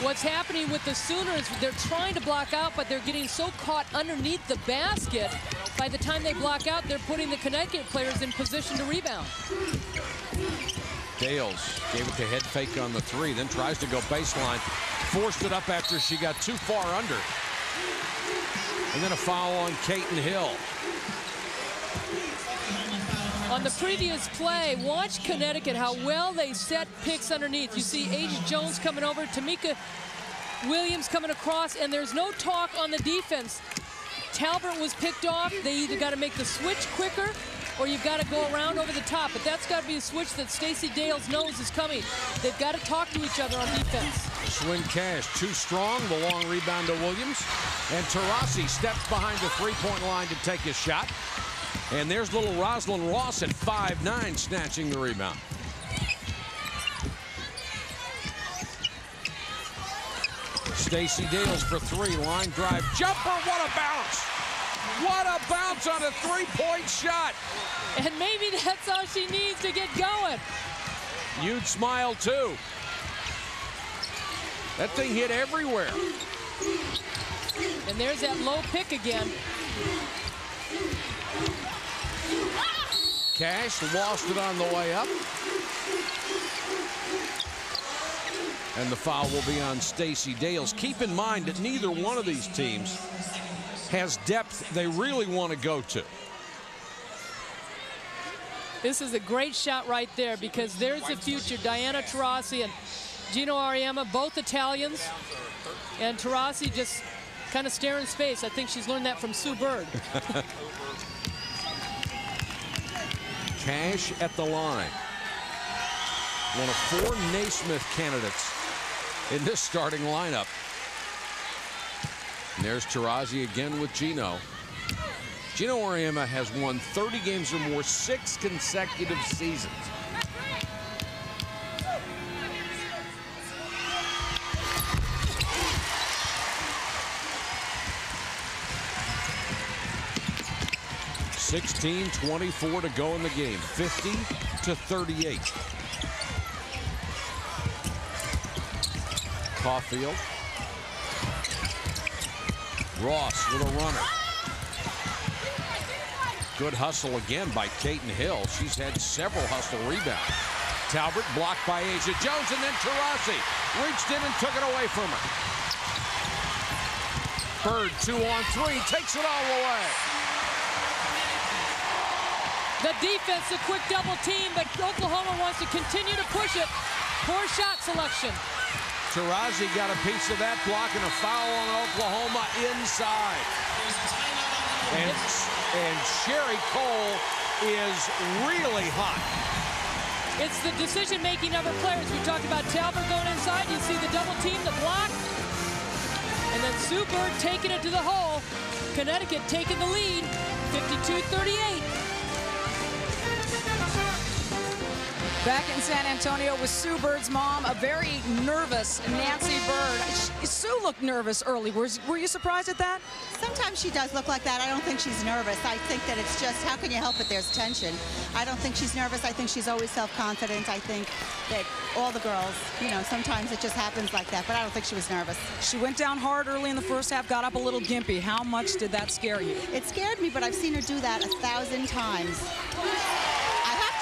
What's happening with the Sooners, they're trying to block out, but they're getting so caught underneath the basket. By the time they block out, they're putting the Connecticut players in position to rebound. Dales gave it to head fake on the 3, then tries to go baseline. Forced it up after she got too far under. And then a foul on Caton Hill. On the previous play, watch Connecticut, how well they set picks underneath. You see Asia Jones coming over, Tamika Williams coming across, and there's no talk on the defense. Talbert was picked off. They either got to make the switch quicker, or you've got to go around over the top. But that's got to be a switch that Stacey Dales knows is coming. They've got to talk to each other on defense. Swin Cash too strong. The long rebound to Williams. And Taurasi steps behind the three-point line to take his shot. And there's little Rosalind Ross at 5'9", snatching the rebound. Stacey Dales for 3. Line drive. Jumper. What a bounce. What a bounce on a three-point shot. And maybe that's all she needs to get going. You'd smile too. That thing hit everywhere. And there's that low pick again. Cash lost it on the way up. And the foul will be on Stacey Dales. Keep in mind that neither one of these teams has depth they really want to go to. This is a great shot right there, because there's the future. Diana Taurasi and Gino Auriemma, both Italians. And Taurasi just kind of staring space. I think she's learned that from Sue Bird. Cash at the line. One of 4 Naismith candidates in this starting lineup. And there's Taurasi again with Gino. Gino Auriemma has won 30 games or more 6 consecutive seasons. (16:24 to go in the game. 50-38. Caulfield. Ross with a runner. Good hustle again by Caton Hill. She's had several hustle rebounds. Talbert blocked by Asia Jones, and then Taurasi reached in and took it away from her. Bird 2-on-3, takes it all the way. The defense, a quick double team, but Oklahoma wants to continue to push it. Poor shot selection. Taurasi got a piece of that block, and a foul on Oklahoma inside. And Sherry Cole is really hot. It's the decision-making of her players. We talked about Talbert going inside. You see the double team, the block. And then Sue Bird taking it to the hole. Connecticut taking the lead, 52-38. Back in San Antonio with Sue Bird's mom, a very nervous Nancy Bird. Sue looked nervous early. Were you surprised at that? Sometimes she does look like that. I don't think she's nervous. I think that it's just, how can you help it? There's tension. I don't think she's nervous. I think she's always self-confident. I think that all the girls, you know, sometimes it just happens like that, but I don't think she was nervous. She went down hard early in the first half, got up a little gimpy. How much did that scare you? It scared me, but I've seen her do that 1,000 times.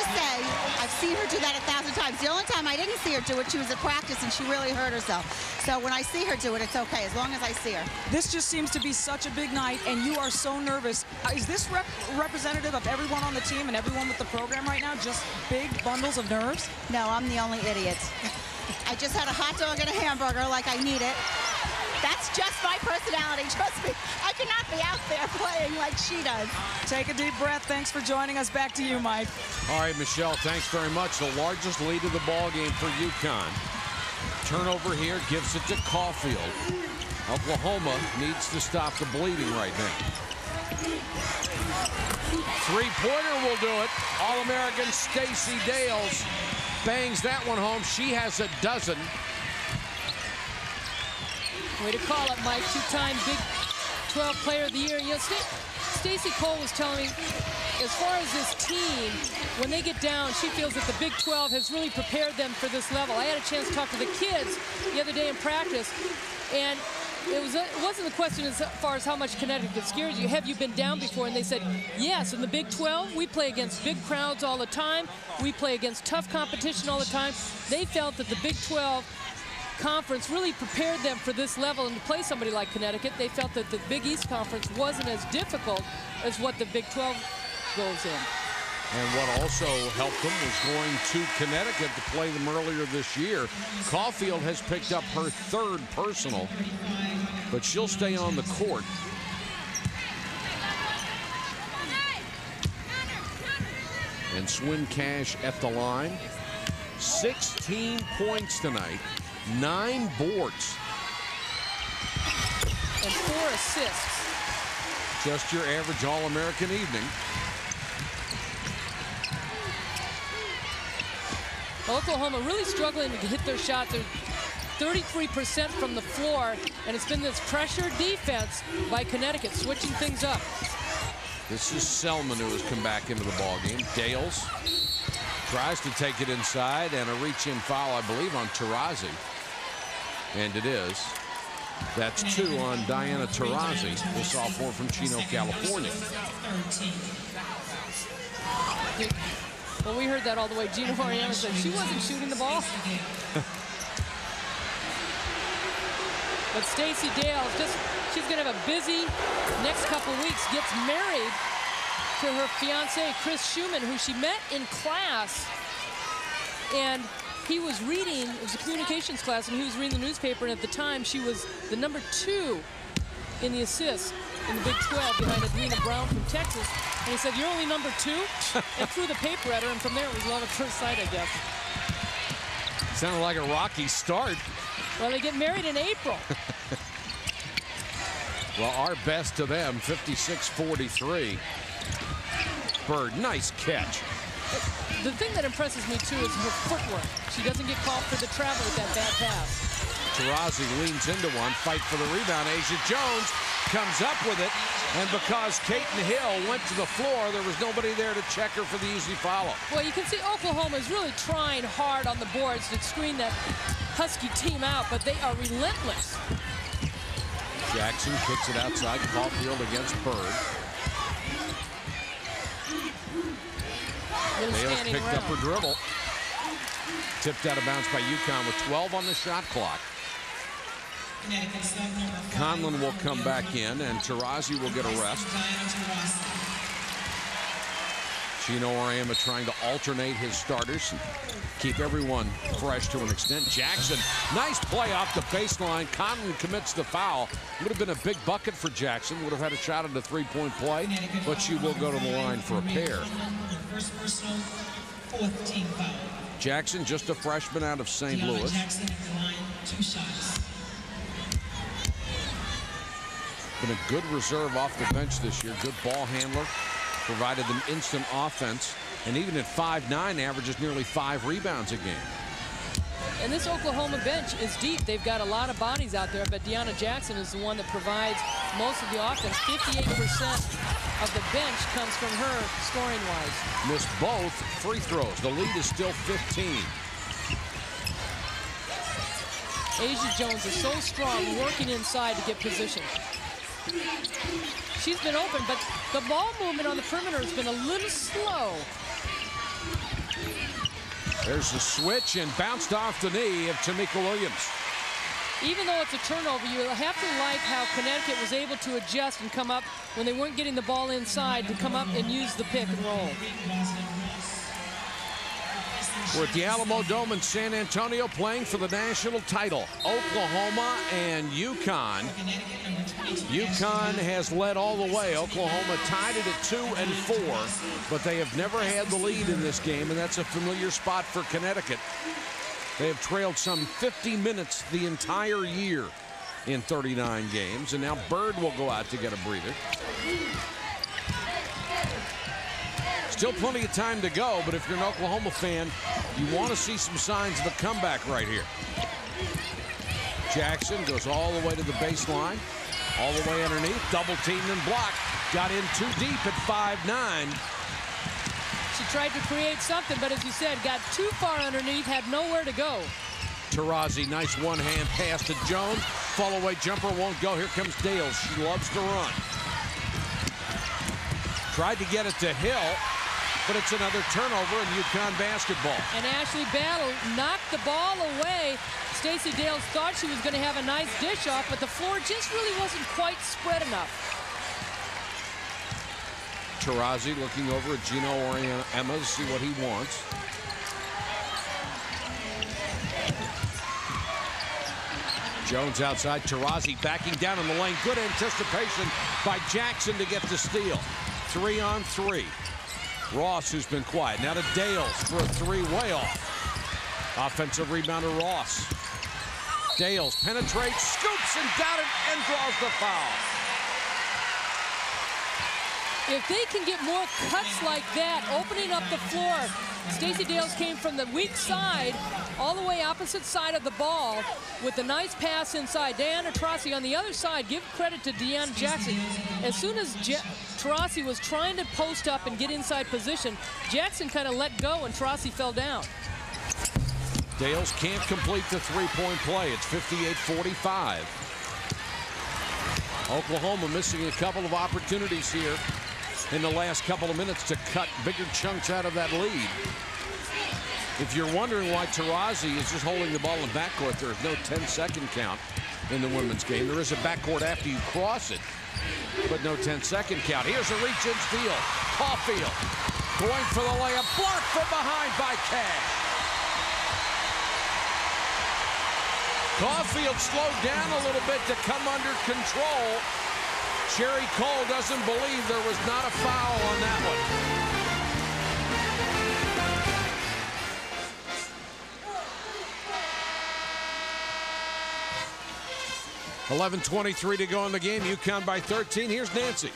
Say, I've seen her do that 1,000 times. The only time I didn't see her do it, she was at practice and she really hurt herself. So when I see her do it, it's okay, as long as I see her. This just seems to be such a big night, and you are so nervous. Is this representative of everyone on the team and everyone with the program right now? Just big bundles of nerves? No, I'm the only idiot. I just had a hot dog and a hamburger like I need it. That's just my personality, trust me. I cannot be out there playing like she does. Take a deep breath. Thanks for joining us. Back to you, Mike. All right, Michelle, thanks very much. The largest lead of the ball game for UConn. Turnover here gives it to Caulfield. Oklahoma needs to stop the bleeding right now. Three-pointer will do it. All-American Stacey Dales bangs that one home. She has a dozen. Way to call it, Mike. Two-time Big 12 Player of the Year. You know, Stacey Cole was telling me, as far as this team, when they get down, she feels that the Big 12 has really prepared them for this level. I had a chance to talk to the kids the other day in practice, and it wasn't the question as far as how much Connecticut scares you. Have you been down before? And they said, yes, in the Big 12, we play against big crowds all the time. We play against tough competition all the time. They felt that the Big 12 Conference really prepared them for this level, and to play somebody like Connecticut, they felt that the Big East Conference wasn't as difficult as what the Big 12 goes in. And what also helped them was going to Connecticut to play them earlier this year. Caulfield has picked up her third personal, but she'll stay on the court. And Swin Cash at the line. 16 points tonight. 9 boards. And 4 assists. Just your average All-American evening. Oklahoma really struggling to hit their shots. They're 33% from the floor, and it's been this pressure defense by Connecticut, switching things up. This is Selman who has come back into the ballgame. Dales tries to take it inside, and a reach-in foul, I believe, on Taurasi. And it is. That's 2 on Diana Taurasi, the sophomore from Chino, California. Well, we heard that all the way. Gina Oriana said she wasn't shooting the ball. But Stacey Dales, she's going to have a busy next couple weeks. Gets married to her fiance, Chris Schumann, who she met in class. And he was reading, it was a communications class, and he was reading the newspaper, and at the time she was the number 2 in the assists in the Big 12 behind Adrena Brown from Texas. And he said, you're only number 2? And threw the paper at her, and from there it was love at first sight, I guess. Sounded like a rocky start. Well, they get married in April. Well, our best to them, 56-43. Bird, nice catch. The thing that impresses me, too, is her footwork. She doesn't get caught for the travel with that bad pass. Taurasi leans into one, fight for the rebound. Asia Jones comes up with it, and because Kaiten Hill went to the floor, there was nobody there to check her for the easy follow. Well, you can see Oklahoma is really trying hard on the boards to screen that Husky team out, but they are relentless. Jackson kicks it outside. Caulfield against Bird. Dales picked up her dribble. Tipped out of bounds by UConn with 12 on the shot clock. Conlon will come back in, and Taurasi will get a rest. Chino Oriana trying to alternate his starters, keep everyone fresh to an extent. Jackson, nice play off the baseline. Conlon commits the foul. Would have been a big bucket for Jackson. Would have had a shot at a three-point play, but she will go to the line for a pair. Jackson, just a freshman out of St. Louis. Been a good reserve off the bench this year. Good ball handler. Provided them instant offense And even at 5'9", averages nearly 5 rebounds a game. And this Oklahoma bench is deep. They've got a lot of bodies out there, but Deanna Jackson is the one that provides most of the offense. 58% of the bench comes from her scoring-wise. Missed both free throws. The lead is still 15. Asia Jones is so strong working inside to get position. She's been open, but the ball movement on the perimeter has been a little slow. There's the switch and bounced off the knee of Tamika Williams. Even though it's a turnover, you have to like how Connecticut was able to adjust and come up when they weren't getting the ball inside to come up and use the pick and roll. We're at the Alamo Dome in San Antonio playing for the national title. Oklahoma and UConn. UConn has led all the way. Oklahoma tied it at 2-4, but they have never had the lead in this game, and that's a familiar spot for Connecticut. They have trailed some 50 minutes the entire year in 39 games, and now Bird will go out to get a breather. Still plenty of time to go, but if you're an Oklahoma fan, you want to see some signs of a comeback right here. Jackson goes all the way to the baseline, all the way underneath, double teamed and blocked. Got in too deep at 5'9". She tried to create something, but as you said, got too far underneath, had nowhere to go. Taurasi, nice one-hand pass to Jones. Fall-away jumper won't go. Here comes Dales. She loves to run. Tried to get it to Hill, but it's another turnover in UConn basketball. And Ashley Battle knocked the ball away. Stacey Dales thought she was going to have a nice dish off, but the floor just really wasn't quite spread enough. Taurasi looking over at Gino Auriemma to see what he wants. Jones outside. Taurasi backing down in the lane. Good anticipation by Jackson to get the steal. 3-on-3. Ross, who's been quiet. Now to Dales for a three, way off. Offensive rebound to Ross. Dales penetrates, scoops, and got it, and draws the foul. If they can get more cuts like that, opening up the floor. Stacey Dales came from the weak side, all the way opposite side of the ball, with a nice pass inside. Diana Taurasi on the other side. Give credit to Deanna Jackson. As soon as Taurasi was trying to post up and get inside position, Jackson kind of let go, and Taurasi fell down. Dales can't complete the three-point play. It's 58-45. Oklahoma missing a couple of opportunities here in the last couple of minutes to cut bigger chunks out of that lead. If you're wondering why Taurasi is just holding the ball in backcourt, there is no 10-second count in the women's game. There is a backcourt after you cross it, but no 10-second count. Here's a reach-in steal. Caulfield going for the layup. Blocked from behind by Cash. Caulfield slowed down a little bit to come under control. Sherry Cole doesn't believe there was not a foul on that one. 11:23 to go in the game. UConn by 13. Here's Nancy.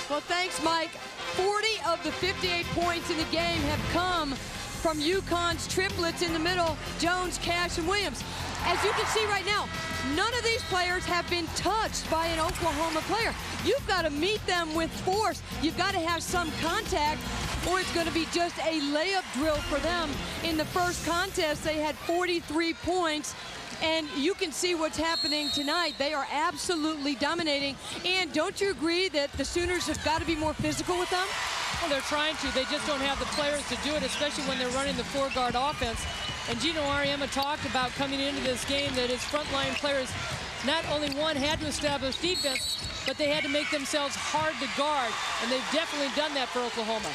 Well, thanks, Mike. 40 of the 58 points in the game have come from UConn's triplets in the middle, Jones, Cash, and Williams. As you can see right now, none of these players have been touched by an Oklahoma player. You've got to meet them with force. You've got to have some contact, or it's going to be just a layup drill for them. In the first contest, they had 43 points. And you can see what's happening tonight. They are absolutely dominating. And don't you agree that the Sooners have got to be more physical with them? Well, they're trying to. They just don't have the players to do it, especially when they're running the four-guard offense. And Gino Auriemma talked about coming into this game that his frontline players, not only one, had to establish defense, but they had to make themselves hard to guard. And they've definitely done that for Oklahoma.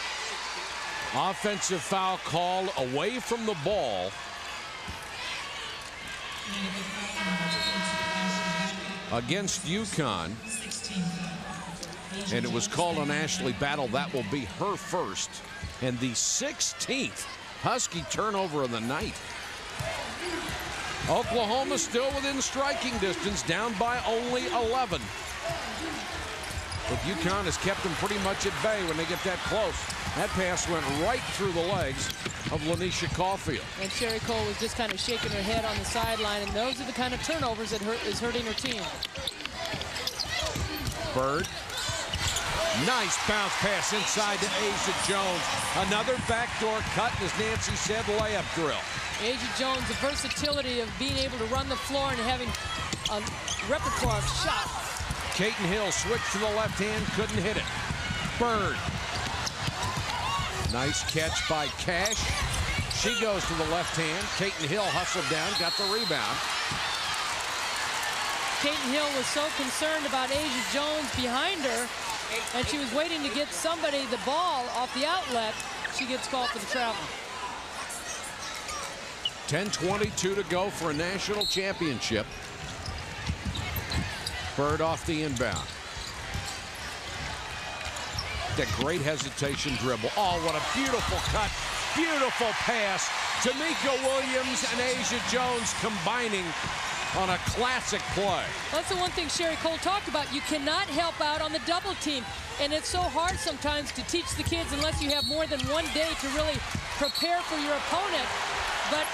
Offensive foul called away from the ball against UConn, and it was called on Ashley Battle. That will be her first, and the 16th Husky turnover of the night. Oklahoma still within striking distance, down by only 11. But UConn has kept them pretty much at bay when they get that close. That pass went right through the legs of Lanisha Caulfield. And Sherry Cole was just kind of shaking her head on the sideline, and those are the kind of turnovers that is hurting her team. Bird. Nice bounce pass inside to Asia Jones. Another backdoor cut, as Nancy said, layup drill. Asia Jones, the versatility of being able to run the floor and having a repertoire of shots. Caton Hill switched to the left hand, couldn't hit it. Bird. Nice catch by Cash. She goes to the left hand. Caton Hill hustled down, got the rebound. Caton Hill was so concerned about Asia Jones behind her, and she was waiting to get somebody the ball off the outlet. She gets called for the travel. 10:22 to go for a national championship. Bird off the inbound. That great hesitation dribble. Oh, what a beautiful cut. Beautiful pass. Tamika Williams and Asia Jones combining on a classic play. That's the one thing Sherry Cole talked about. You cannot help out on the double team. And it's so hard sometimes to teach the kids unless you have more than one day to really prepare for your opponent. But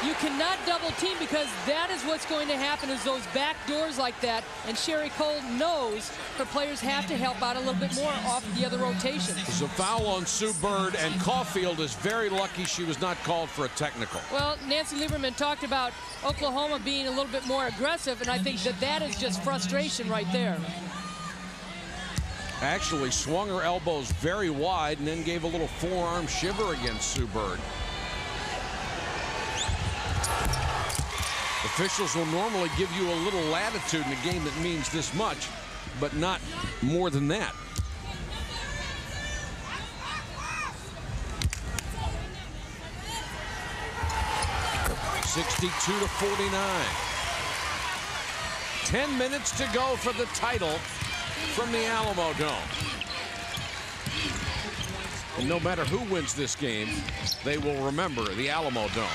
you cannot double team, because that is what's going to happen, is those back doors like that. And Sherry Cole knows her players have to help out a little bit more off the other rotations. There's a foul on Sue Bird, and Caulfield is very lucky she was not called for a technical. Well, Nancy Lieberman talked about Oklahoma being a little bit more aggressive, and I think that is just frustration right there. Actually swung her elbows very wide and then gave a little forearm shiver against Sue Bird. Officials will normally give you a little latitude in a game that means this much, but not more than that. (62-49). 10 minutes to go for the title from the Alamo Dome. And no matter who wins this game, they will remember the Alamo Dome.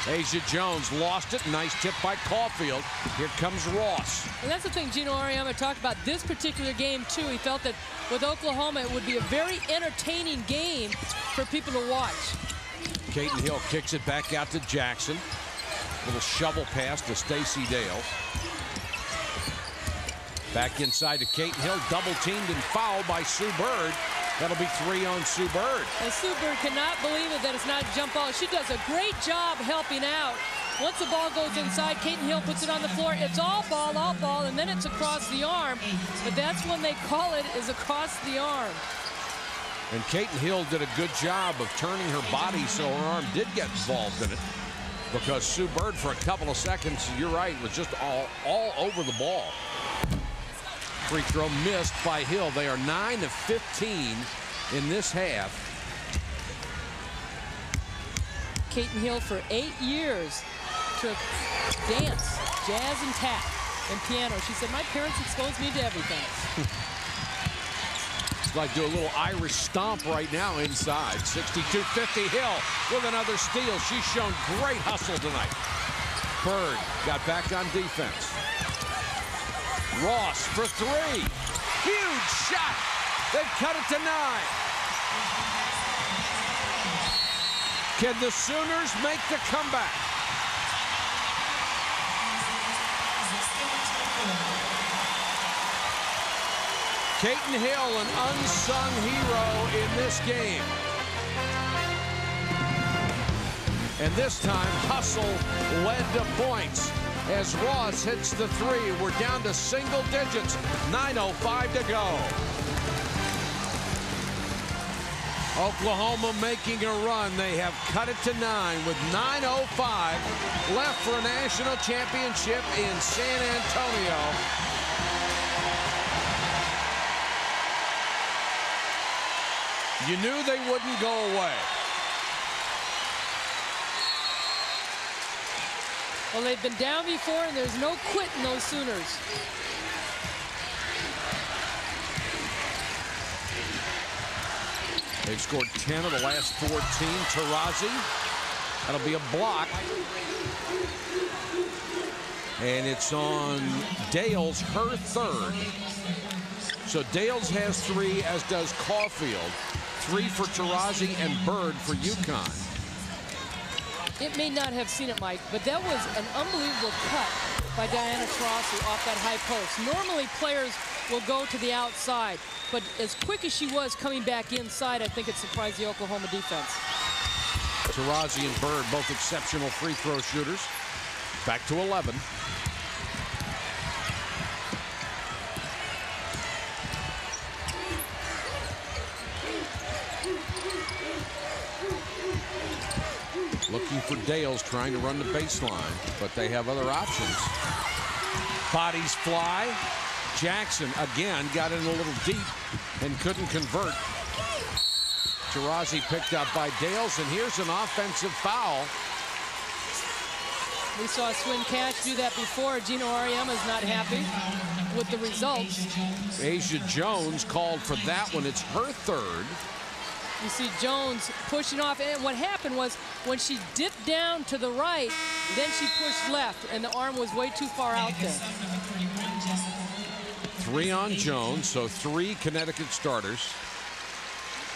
Asia Jones lost it. Nice tip by Caulfield. Here comes Ross. And that's the thing Gino Auriemma talked about this particular game, too. He felt that with Oklahoma, it would be a very entertaining game for people to watch. Caton Hill kicks it back out to Jackson. Little shovel pass to Stacey Dale. Back inside to Caton Hill. Double teamed and fouled by Sue Bird. That'll be 3 on Sue Bird. And Sue Bird cannot believe it that it's not a jump ball. She does a great job helping out. Once the ball goes inside, Caton Hill puts it on the floor. It's all ball, and then it's across the arm. But that's when they call it, is across the arm. And Caton Hill did a good job of turning her body so her arm did get involved in it. Because Sue Bird, for a couple of seconds, you're right, was just all over the ball. Free throw missed by Hill. They are 9 of 15 in this half. Caton Hill for 8 years took dance, jazz, and tap, and piano. She said, my parents exposed me to everything. It's like do a little Irish stomp right now inside. 62-50 Hill with another steal. She's shown great hustle tonight. Bird got back on defense. Ross for 3. Huge shot. They've cut it to 9. Can the Sooners make the comeback? Caton Hill, an unsung hero in this game. And this time, hustle led to points. As Ross hits the 3, we're down to single digits. 9:05 to go. Oklahoma making a run. They have cut it to 9 with 9:05 left for a national championship in San Antonio. You knew they wouldn't go away. Well, they've been down before, and there's no quitting those Sooners. They've scored 10 of the last 14. Taurasi, that'll be a block. And it's on Dale's, her 3rd. So Dales has 3, as does Caulfield. 3 for Taurasi and Bird for UConn. It may not have seen it, Mike, but that was an unbelievable cut by Diana Taurasi off that high post. Normally, players will go to the outside, but as quick as she was coming back inside, I think it surprised the Oklahoma defense. Taurasi and Bird, both exceptional free throw shooters. Back to 11. Looking for Dales, trying to run the baseline, but they have other options. Bodies fly. Jackson again got in a little deep and couldn't convert. Taurasi picked up by Dales, and here's an offensive foul. We saw Swin Cash do that before. Gino Auriemma's not happy with the results. Asia Jones called for that one. It's her third. You see Jones pushing off, and what happened was when she dipped down to the right, then she pushed left, and the arm was way too far out there. 3 on Jones, so 3 Connecticut starters.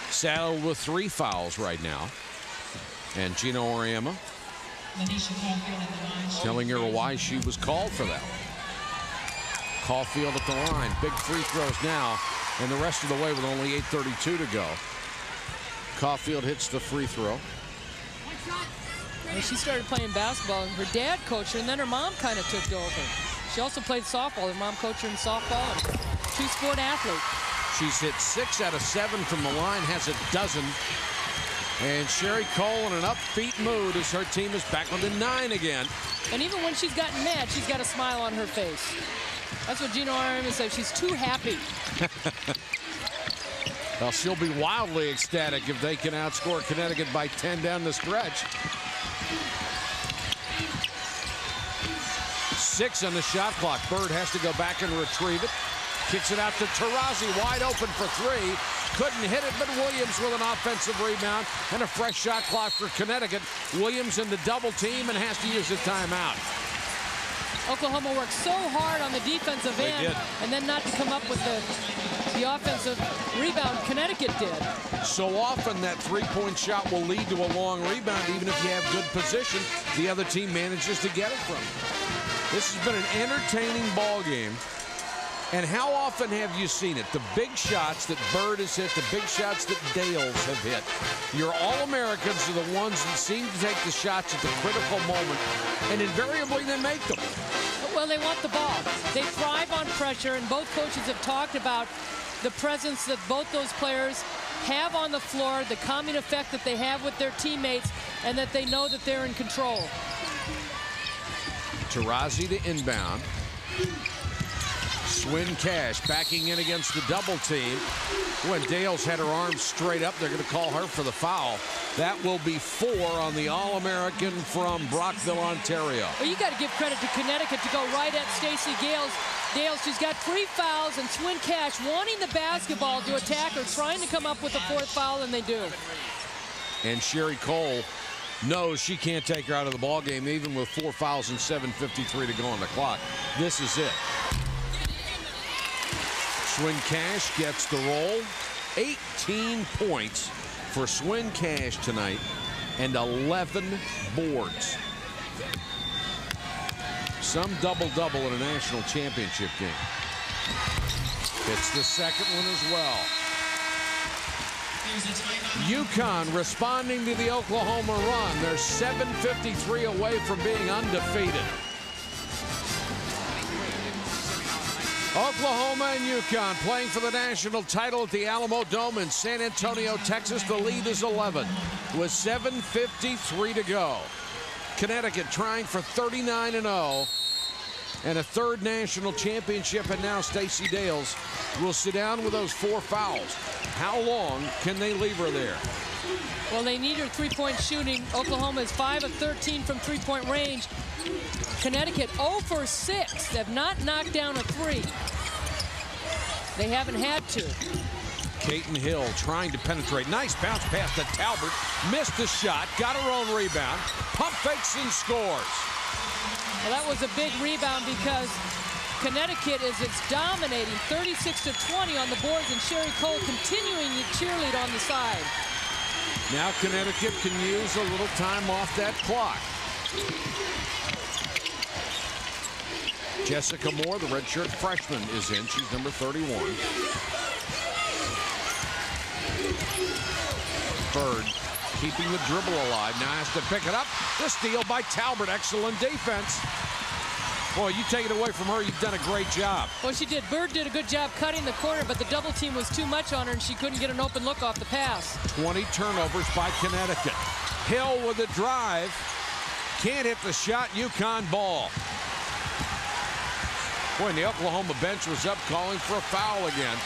Saddled with 3 fouls right now. And Gino Auriemma telling her why she was called for that. Caulfield at the line. Big free throws now, and the rest of the way with only 8:32 to go. Caulfield hits the free throw. When she started playing basketball, her dad coached her, and then her mom kind of took over. She also played softball. Her mom coached her in softball, and 2-sport athlete. She's hit 6 out of 7 from the line, has a dozen. And Sherry Cole in an upbeat mood as her team is back on the 9 again. And even when she's gotten mad, she's got a smile on her face. That's what Gino Auriemma said. She's too happy. Well, she'll be wildly ecstatic if they can outscore Connecticut by 10 down the stretch. 6 on the shot clock. Bird has to go back and retrieve it. Kicks it out to Taurasi, wide open for 3. Couldn't hit it, but Williams with an offensive rebound and a fresh shot clock for Connecticut. Williams in the double team and has to use a timeout. Oklahoma worked so hard on the defensive end, and then not to come up with the offensive rebound Connecticut did. So often that three-point shot will lead to a long rebound, even if you have good position. The other team manages to get it from you. This has been an entertaining ball game. And how often have you seen it? The big shots that Bird has hit, the big shots that Dales have hit. Your All-Americans are the ones that seem to take the shots at the critical moment, and invariably they make them. Well, they want the ball. They thrive on pressure, and both coaches have talked about the presence that both those players have on the floor, the calming effect that they have with their teammates, and that they know that they're in control. Taurasi to inbound. Swin Cash backing in against the double team. When Dales had her arms straight up, they're going to call her for the foul. That will be 4 on the All-American from Brockville, Ontario. Well, you got to give credit to Connecticut to go right at Stacey Dales. She's got 3 fouls, and Swin Cash wanting the basketball to attack her, trying to come up with a 4th foul, and they do. And Sherry Cole knows she can't take her out of the ball game, even with 4 fouls and 7:53 to go on the clock. This is it. Swin Cash gets the roll. 18 points for Swin Cash tonight and 11 boards. Some double-double in a national championship game. It's the second one as well. UConn responding to the Oklahoma run. They're 7:53 away from being undefeated. Oklahoma and UConn playing for the national title at the Alamo Dome in San Antonio, Texas. The lead is 11 with 7:53 to go. Connecticut trying for 39-0 and a 3rd national championship, and now Stacey Dales will sit down with those 4 fouls. How long can they leave her there? Well, they need her 3-point shooting. Oklahoma is 5 of 13 from 3-point range. Connecticut 0 for 6. They have not knocked down a 3. They haven't had to. Caton Hill trying to penetrate. Nice bounce pass to Talbert. Missed the shot. Got her own rebound. Pump fakes and scores. Well, that was a big rebound because Connecticut is dominating 36-20 on the boards, and Sherry Cole continuing to cheerlead on the side. Now Connecticut can use a little time off that clock. Jessica Moore, the redshirt freshman, is in. She's number 31. Bird keeping the dribble alive. Now has to pick it up. The steal by Talbert. Excellent defense. Boy, you take it away from her, you've done a great job. Well, she did. Bird did a good job cutting the corner, but the double team was too much on her, and she couldn't get an open look off the pass. 20 turnovers by Connecticut. Hill with a drive. Can't hit the shot. UConn ball. Boy, and the Oklahoma bench was up calling for a foul again.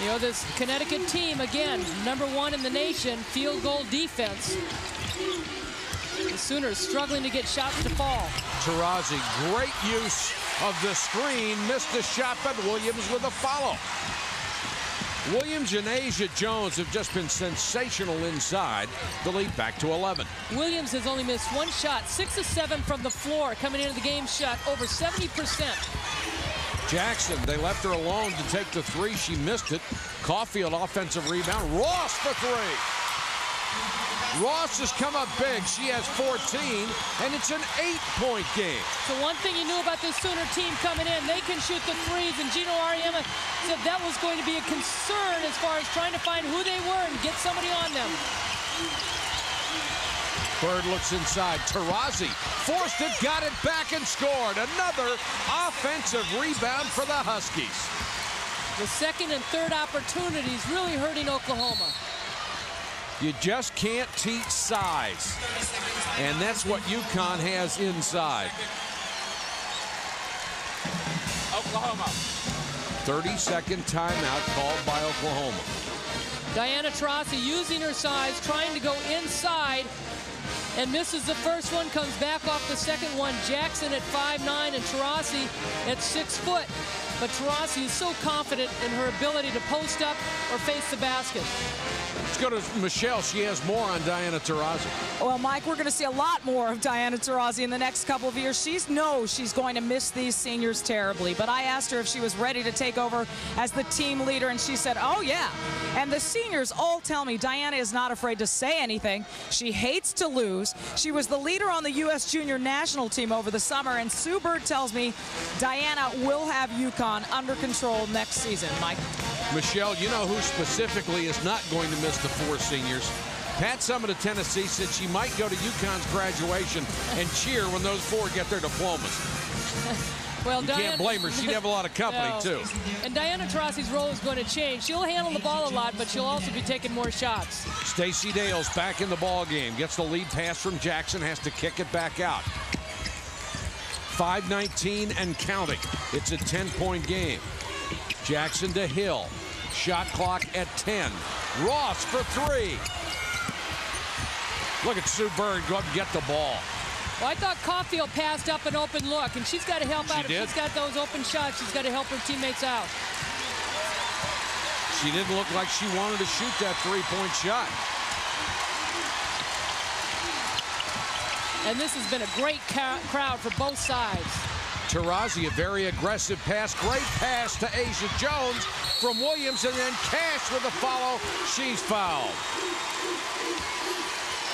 You know, this Connecticut team, again, #1 in the nation, field goal defense. The Sooners struggling to get shots to fall. Taurasi, great use of the screen, missed the shot, but Williams with a follow. Williams and Asia Jones have just been sensational inside. The lead back to 11. Williams has only missed one shot, 6 of 7 from the floor, coming into the game shot over 70%. Jackson, they left her alone to take the three. She missed it. Caulfield, offensive rebound. Ross for three. Ross has come up big. She has 14, and it's an 8-point game. So one thing you knew about this Sooner team coming in, they can shoot the threes, and Gino Auriemma said that was going to be a concern as far as trying to find who they were and get somebody on them. Bird looks inside. Taurasi forced it, got it back, and scored. Another offensive rebound for the Huskies. The second and third opportunities really hurting Oklahoma. You just can't teach size. And that's what UConn has inside. Oklahoma. 30-second timeout called by Oklahoma. Diana Taurasi using her size, trying to go inside, and misses the first one, comes back off the second one. Jackson at 5'9", and Taurasi at 6 foot. But Taurasi is so confident in her ability to post up or face the basket. Let's go to Michelle. She has more on Diana Taurasi. Well, Mike, we're going to see a lot more of Diana Taurasi in the next couple of years. She knows she's going to miss these seniors terribly. But I asked her if she was ready to take over as the team leader, and she said, oh, yeah. And the seniors all tell me Diana is not afraid to say anything. She hates to lose. She was the leader on the U.S. Junior National Team over the summer, and Sue Bird tells me Diana will have UConn under control next season. Mike? Michelle, you know who specifically is not going to miss the 4 seniors? Pat Summit of Tennessee said she might go to UConn's graduation and cheer when those 4 get their diplomas. Well, you Diana, can't blame her. She'd have a lot of company, too. And Diana Taurasi's role is going to change. She'll handle the ball a lot, but she'll also be taking more shots. Stacey Dales back in the ball game. Gets the lead pass from Jackson. Has to kick it back out. 5:19 and counting. It's a 10-point game. Jackson to Hill. Shot clock at 10. Ross for 3. Look at Sue Bird go up and get the ball. Well, I thought Caulfield passed up an open look, and she's got to help out. She did. If she's got those open shots, she's got to help her teammates out. She didn't look like she wanted to shoot that 3-point shot. And this has been a great crowd for both sides. Taurasi, a very aggressive pass. Great pass to Asia Jones from Williams, and then Cash with a follow. She's fouled.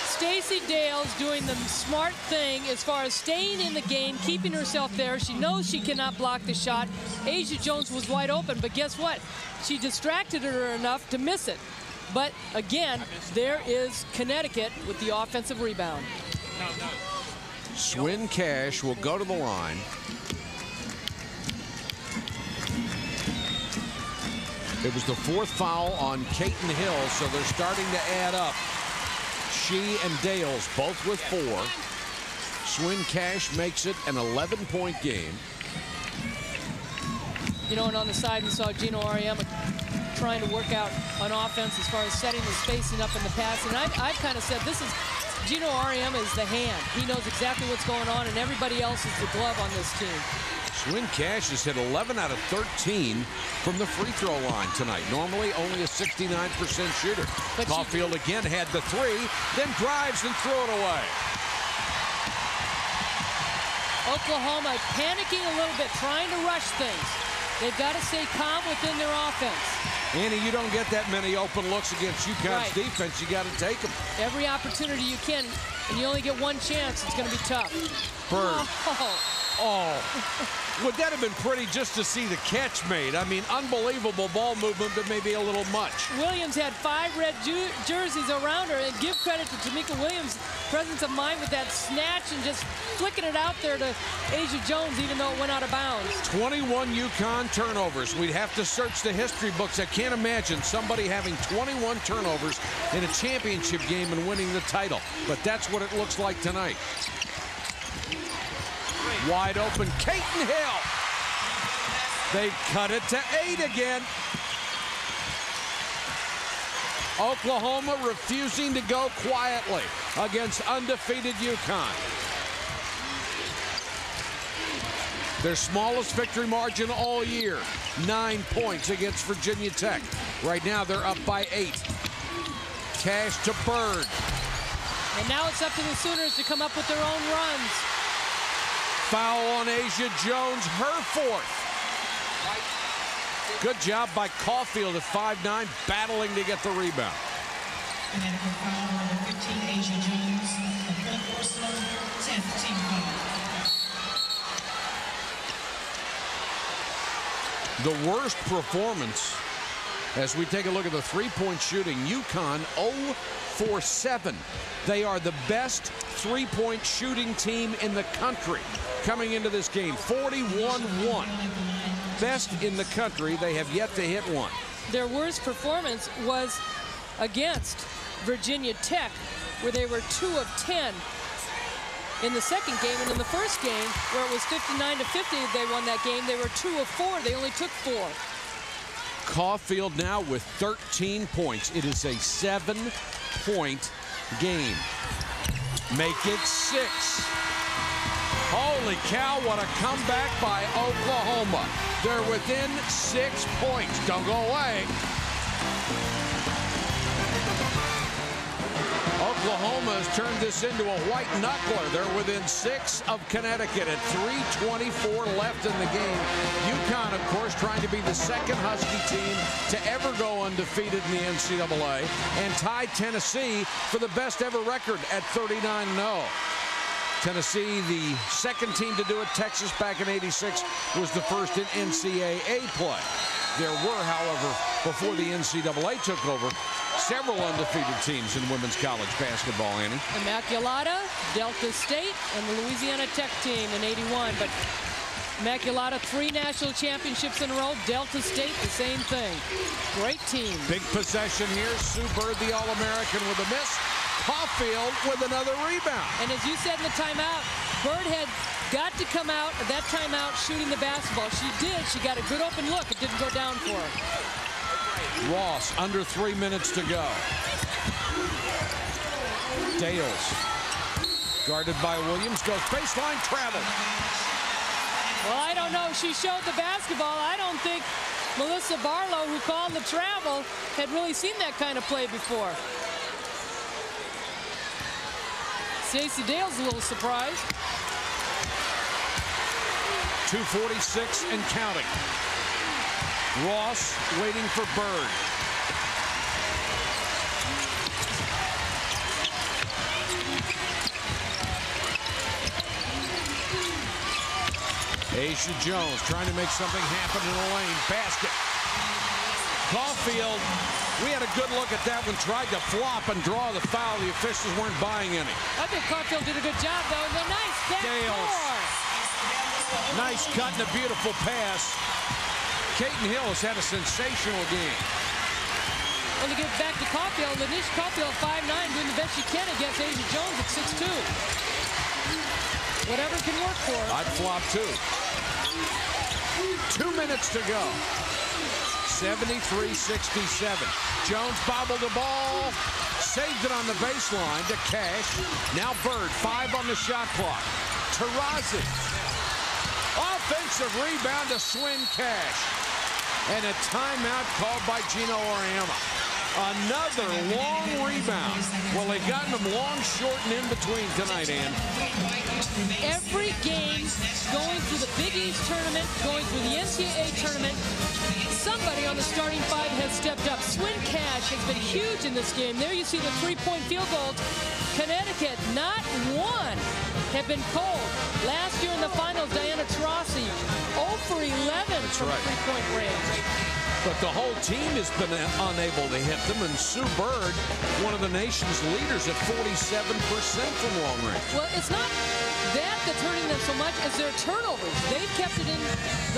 Stacey Dales doing the smart thing as far as staying in the game, keeping herself there. She knows she cannot block the shot. Asia Jones was wide open, but guess what? She distracted her enough to miss it. But again, there is Connecticut with the offensive rebound. Swin Cash will go to the line. It was the 4th foul on Caton Hill, so they're starting to add up. She and Dales both with 4. Swin Cash makes it an 11-point game. You know, and on the side we saw Gino Auriemma trying to work out on offense as far as setting the spacing up in the passing. And I've kind of said this is Gino Auriemma is the hand. He knows exactly what's going on, and everybody else is the glove on this team. Swin Cash has hit 11 out of 13 from the free throw line tonight. Normally only a 69% shooter. But Caulfield again had the 3, then drives and threw it away. Oklahoma panicking a little bit, trying to rush things. They've got to stay calm within their offense. Annie, you don't get that many open looks against UConn's defense. You got to take them. Every opportunity you can, and you only get one chance. It's going to be tough. Bird. Oh. Would that have been pretty just to see the catch made? I mean, unbelievable ball movement, but maybe a little much. Williams had 5 red jerseys around her, and give credit to Tamika Williams' presence of mind with that snatch and just flicking it out there to Asia Jones, even though it went out of bounds. 21 UConn turnovers. We'd have to search the history books. I can't imagine somebody having 21 turnovers in a championship game and winning the title. But that's what it looks like tonight. Wide open, Caton Hill. They cut it to 8 again. Oklahoma refusing to go quietly against undefeated UConn. Their smallest victory margin all year, 9 points against Virginia Tech. Right now they're up by 8. Cash to Bird. And now it's up to the Sooners to come up with their own runs. Foul on Asia Jones, her 4th. Good job by Caulfield at 5'9", battling to get the rebound. And then for foul number 15, Asia Jones, and full personal, 10th team foul. The worst performance, as we take a look at the three-point shooting, UConn 0 for 7. They are the best three-point shooting team in the country coming into this game. 41-1. Best in the country. They have yet to hit one. Their worst performance was against Virginia Tech, where they were 2 of 10 in the second game. And in the first game, where it was 59-50, they won that game. They were 2 of 4. They only took 4. Caulfield now with 13 points. It is a 7-point game. Make it 6. Holy cow, what a comeback by Oklahoma. They're within 6 points. Don't go away. Oklahoma has turned this into a white knuckler. They're within 6 of Connecticut at 3:24 left in the game. UConn, of course, trying to be the second Husky team to ever go undefeated in the NCAA and tie Tennessee for the best ever record at 39-0. Tennessee, the second team to do it. Texas back in '86 was the first in NCAA play. There were, however, before the NCAA took over, several undefeated teams in women's college basketball, Annie. Immaculata, Delta State, and the Louisiana Tech team in '81. But Immaculata, 3 national championships in a row. Delta State, the same thing. Great team. Big possession here. Sue Bird, the All-American, with a miss. Caulfield with another rebound. And as you said in the timeout, Bird had got to come out at that timeout shooting the basketball. She did. She got a good open look. It didn't go down for her. Ross, under 3 minutes to go. Dales, guarded by Williams, goes baseline travel. Well, I don't know. She showed the basketball. I don't think Melissa Barlow, who called the travel, had really seen that kind of play before. Stacey Dale's a little surprised. 2:46 and counting. Ross waiting for Bird. Asia Jones trying to make something happen in the lane. Basket. Caulfield, we had a good look at that one. Tried to flop and draw the foul. The officials weren't buying any. I think Caulfield did a good job, though. And a nice backdoor. Nice cut and a beautiful pass. Caton Hill has had a sensational game. Well, to get back to Caulfield, Lanisha Caulfield, 5'9", doing the best she can against Asia Jones at 6'2". Whatever can work for her. I'd flop too. 2 minutes to go. 73-67. Jones bobbled the ball. Saved it on the baseline to Cash. Now Bird, 5 on the shot clock. Tarazi. Offensive rebound to Swin Cash. And a timeout called by Gino Auriemma. Another long rebound. Well, they've gotten them long, short, and in between tonight, Ann. Every game going through the Big East tournament, going through the NCAA tournament, somebody on the starting five has stepped up. Swin Cash has been huge in this game. There you see the three-point field goals. Connecticut, not one have been cold. Last year in the finals, Diana Taurasi, 0 for 11 from three-point range. But the whole team has been unable to hit them, and Sue Bird, one of the nation's leaders at 47% from long range. Well, it's not that that's hurting them so much as their turnovers. They've kept it in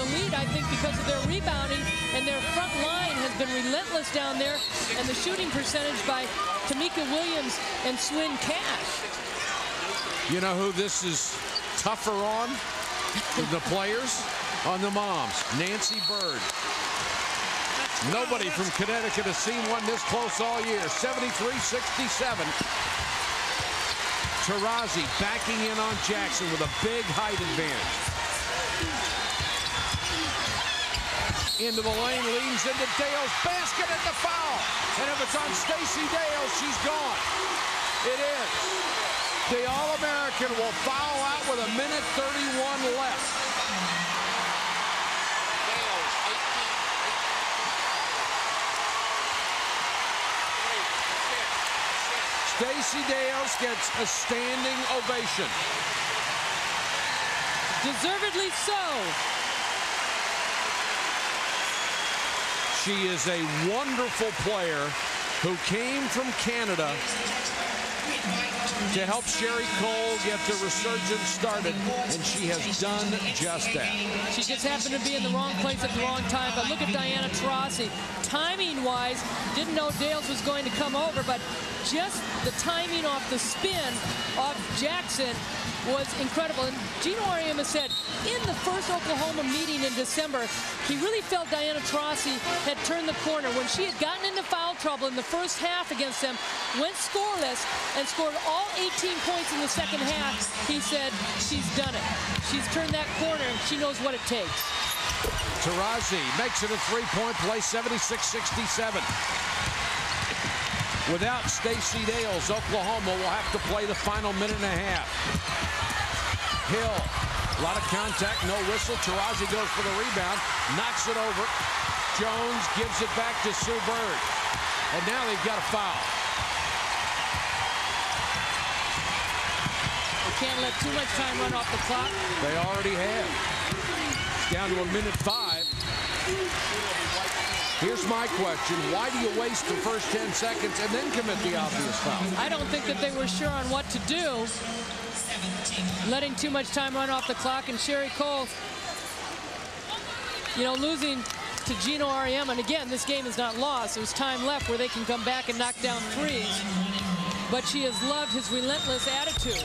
the lead, I think, because of their rebounding, and their front line has been relentless down there, and the shooting percentage by Tamika Williams and Swin Cash. You know who this is tougher on? The players? On the moms. Nancy Bird. Nobody from Connecticut has seen one this close all year. 73-67. Taurasi backing in on Jackson with a big height advantage. Into the lane, leans into Dale's basket and the foul. And if it's on Stacey Dale, she's gone. It is. The All-American will foul out with 1:31 left. Stacey Dales gets a standing ovation. Deservedly so. She is a wonderful player who came from Canada to help Sherry Cole get the resurgence started, and she has done just that. She just happened to be in the wrong place at the wrong time, but look at Diana Taurasi. Timing-wise, didn't know Dales was going to come over, but just the timing off the spin of Jackson was incredible. And Gino Auriemma said in the first Oklahoma meeting in December, he really felt Diana Taurasi had turned the corner. When she had gotten into foul trouble in the first half against them, went scoreless, and scored all 18 points in the second half, he said, she's done it. She's turned that corner, and she knows what it takes. Taurasi makes it a three-point play, 76-67. Without Stacey Dales, Oklahoma will have to play the final minute and a half. Hill, a lot of contact, no whistle. Taurasi goes for the rebound, knocks it over. Jones gives it back to Sue Bird. And now they've got a foul. They can't let too much time run off the clock. They already have. It's down to 1:05. Here's my question. Why do you waste the first 10 seconds and then commit the obvious foul? I don't think that they were sure on what to do. Letting too much time run off the clock, and Sherry Cole, you know, losing to Gino Auriemma. And again, this game is not lost. There's time left where they can come back and knock down threes. But she has loved his relentless attitude.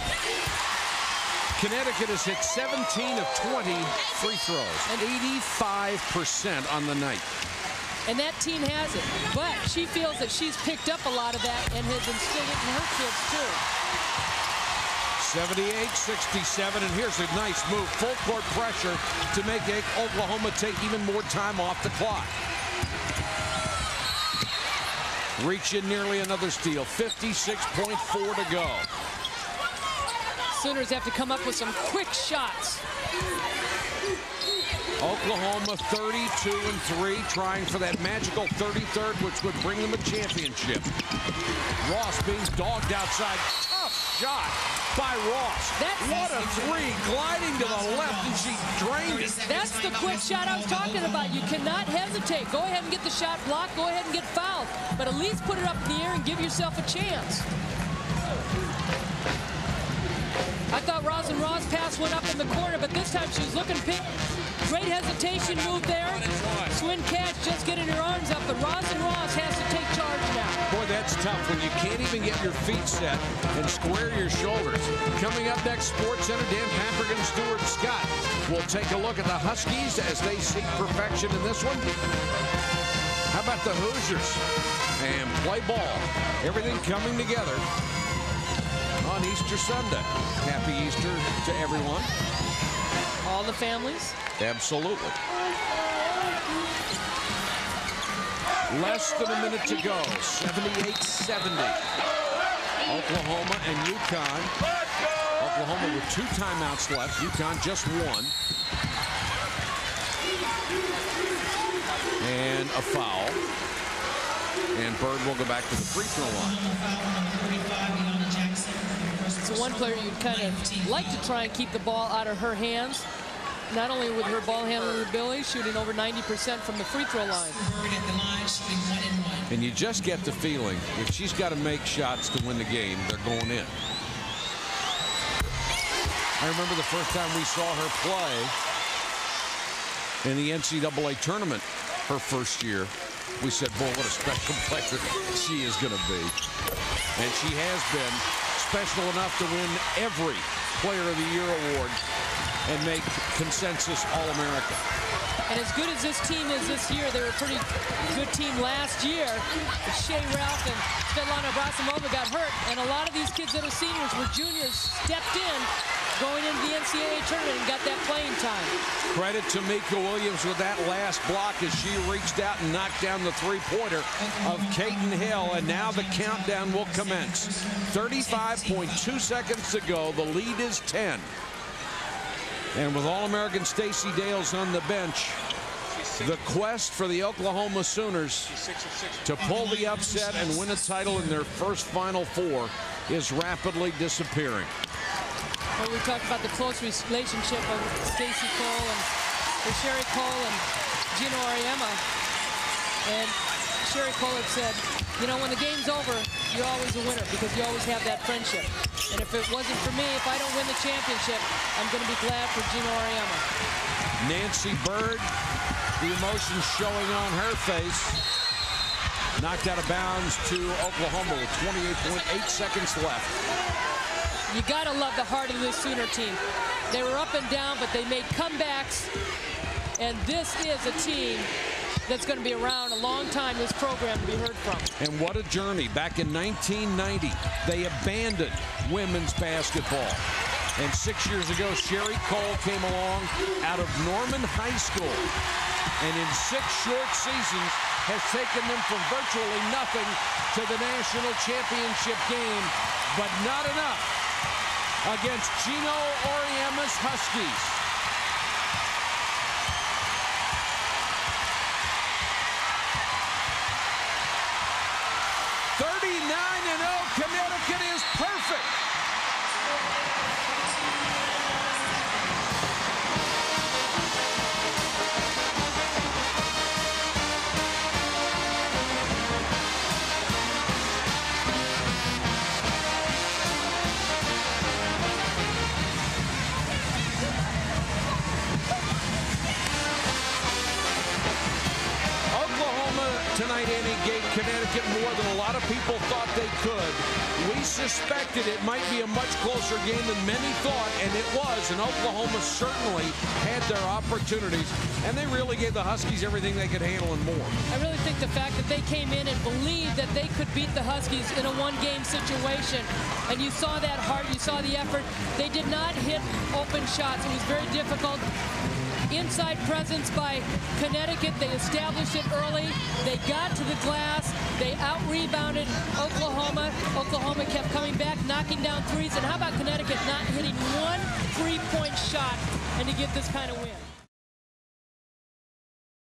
Connecticut has hit 17 of 20 free throws, and 85% on the night. And that team has it. But she feels that she's picked up a lot of that and has instilled it in her kids, too. 78-67, and here's a nice move. Full court pressure to make Oklahoma take even more time off the clock. Reach in nearly another steal. 56.4 to go. Sooners have to come up with some quick shots. Oklahoma 32-3, trying for that magical 33rd, which would bring them a championship. Ross being dogged outside. Tough shot by Ross. What a three, gliding to the left, and she drained it. That's the quick shot I was talking about. You cannot hesitate. Go ahead and get the shot blocked. Go ahead and get fouled. But at least put it up in the air and give yourself a chance. I thought Ross pass went up in the corner, but this time she was looking pick. Great hesitation move there. Swin Cash just getting her arms up, but Ross has to take charge now. Boy, that's tough when you can't even get your feet set and square your shoulders. Coming up next, SportsCenter, Dan Patrick and Stuart Scott will take a look at the Huskies as they seek perfection in this one. How about the Hoosiers? And play ball. Everything coming together on Easter Sunday. Happy Easter to everyone. All the families. Absolutely. Less than a minute to go. 78-70. Oklahoma and UConn. Oklahoma with 2 timeouts left. UConn just 1. And a foul. And Bird will go back to the free throw line. So one player you'd kind of like to try and keep the ball out of her hands. Not only with her ball handling ability, shooting over 90% from the free throw line. And you just get the feeling if she's got to make shots to win the game, they're going in. I remember the first time we saw her play in the NCAA tournament her first year. We said, boy, what a special player she is going to be. And she has been special enough to win every Player of the Year award and make consensus All-America. And as good as this team is this year, they were a pretty good team last year. Shea Ralph and Svetlana Abrasimova got hurt, and a lot of these kids that are seniors were juniors stepped in going into the NCAA tournament and got that playing time. Credit to Mika Williams with that last block as she reached out and knocked down the three-pointer of Kaiten Hill, and now the countdown will commence. 35.2 seconds to go. The lead is 10. And with All-American Stacey Dales on the bench, the quest for the Oklahoma Sooners to pull the upset and win a title in their first Final Four is rapidly disappearing. Well, we talked about the close relationship of Stacey Cole and Sherry Cole and Gino Auriemma. And Sherry Cole had said, you know, when the game's over, you're always a winner because you always have that friendship. And if it wasn't for me, if I don't win the championship, I'm going to be glad for Gino Auriemma. Nancy Bird, the emotion showing on her face. Knocked out of bounds to Oklahoma with 28.8 seconds left. You got to love the heart of this Sooner team. They were up and down, but they made comebacks. And this is a team that's going to be around a long time, this program to be heard from. And what a journey. Back in 1990, they abandoned women's basketball. And 6 years ago, Sherry Cole came along out of Norman High School. And in 6 short seasons, has taken them from virtually nothing to the national championship game, but not enough against Gino Auriemma's Huskies. Connecticut is perfect. Tonight, Annie, gave Connecticut more than a lot of people thought they could. We suspected it might be a much closer game than many thought, and it was. And Oklahoma certainly had their opportunities, and they really gave the Huskies everything they could handle and more. I really think the fact that they came in and believed that they could beat the Huskies in a one-game situation, and you saw that heart, you saw the effort. They did not hit open shots. It was very difficult. Inside presence by Connecticut. They established it early. They got to the glass. They out-rebounded Oklahoma. Oklahoma kept coming back, knocking down threes. And how about Connecticut not hitting one three-point shot and to get this kind of win?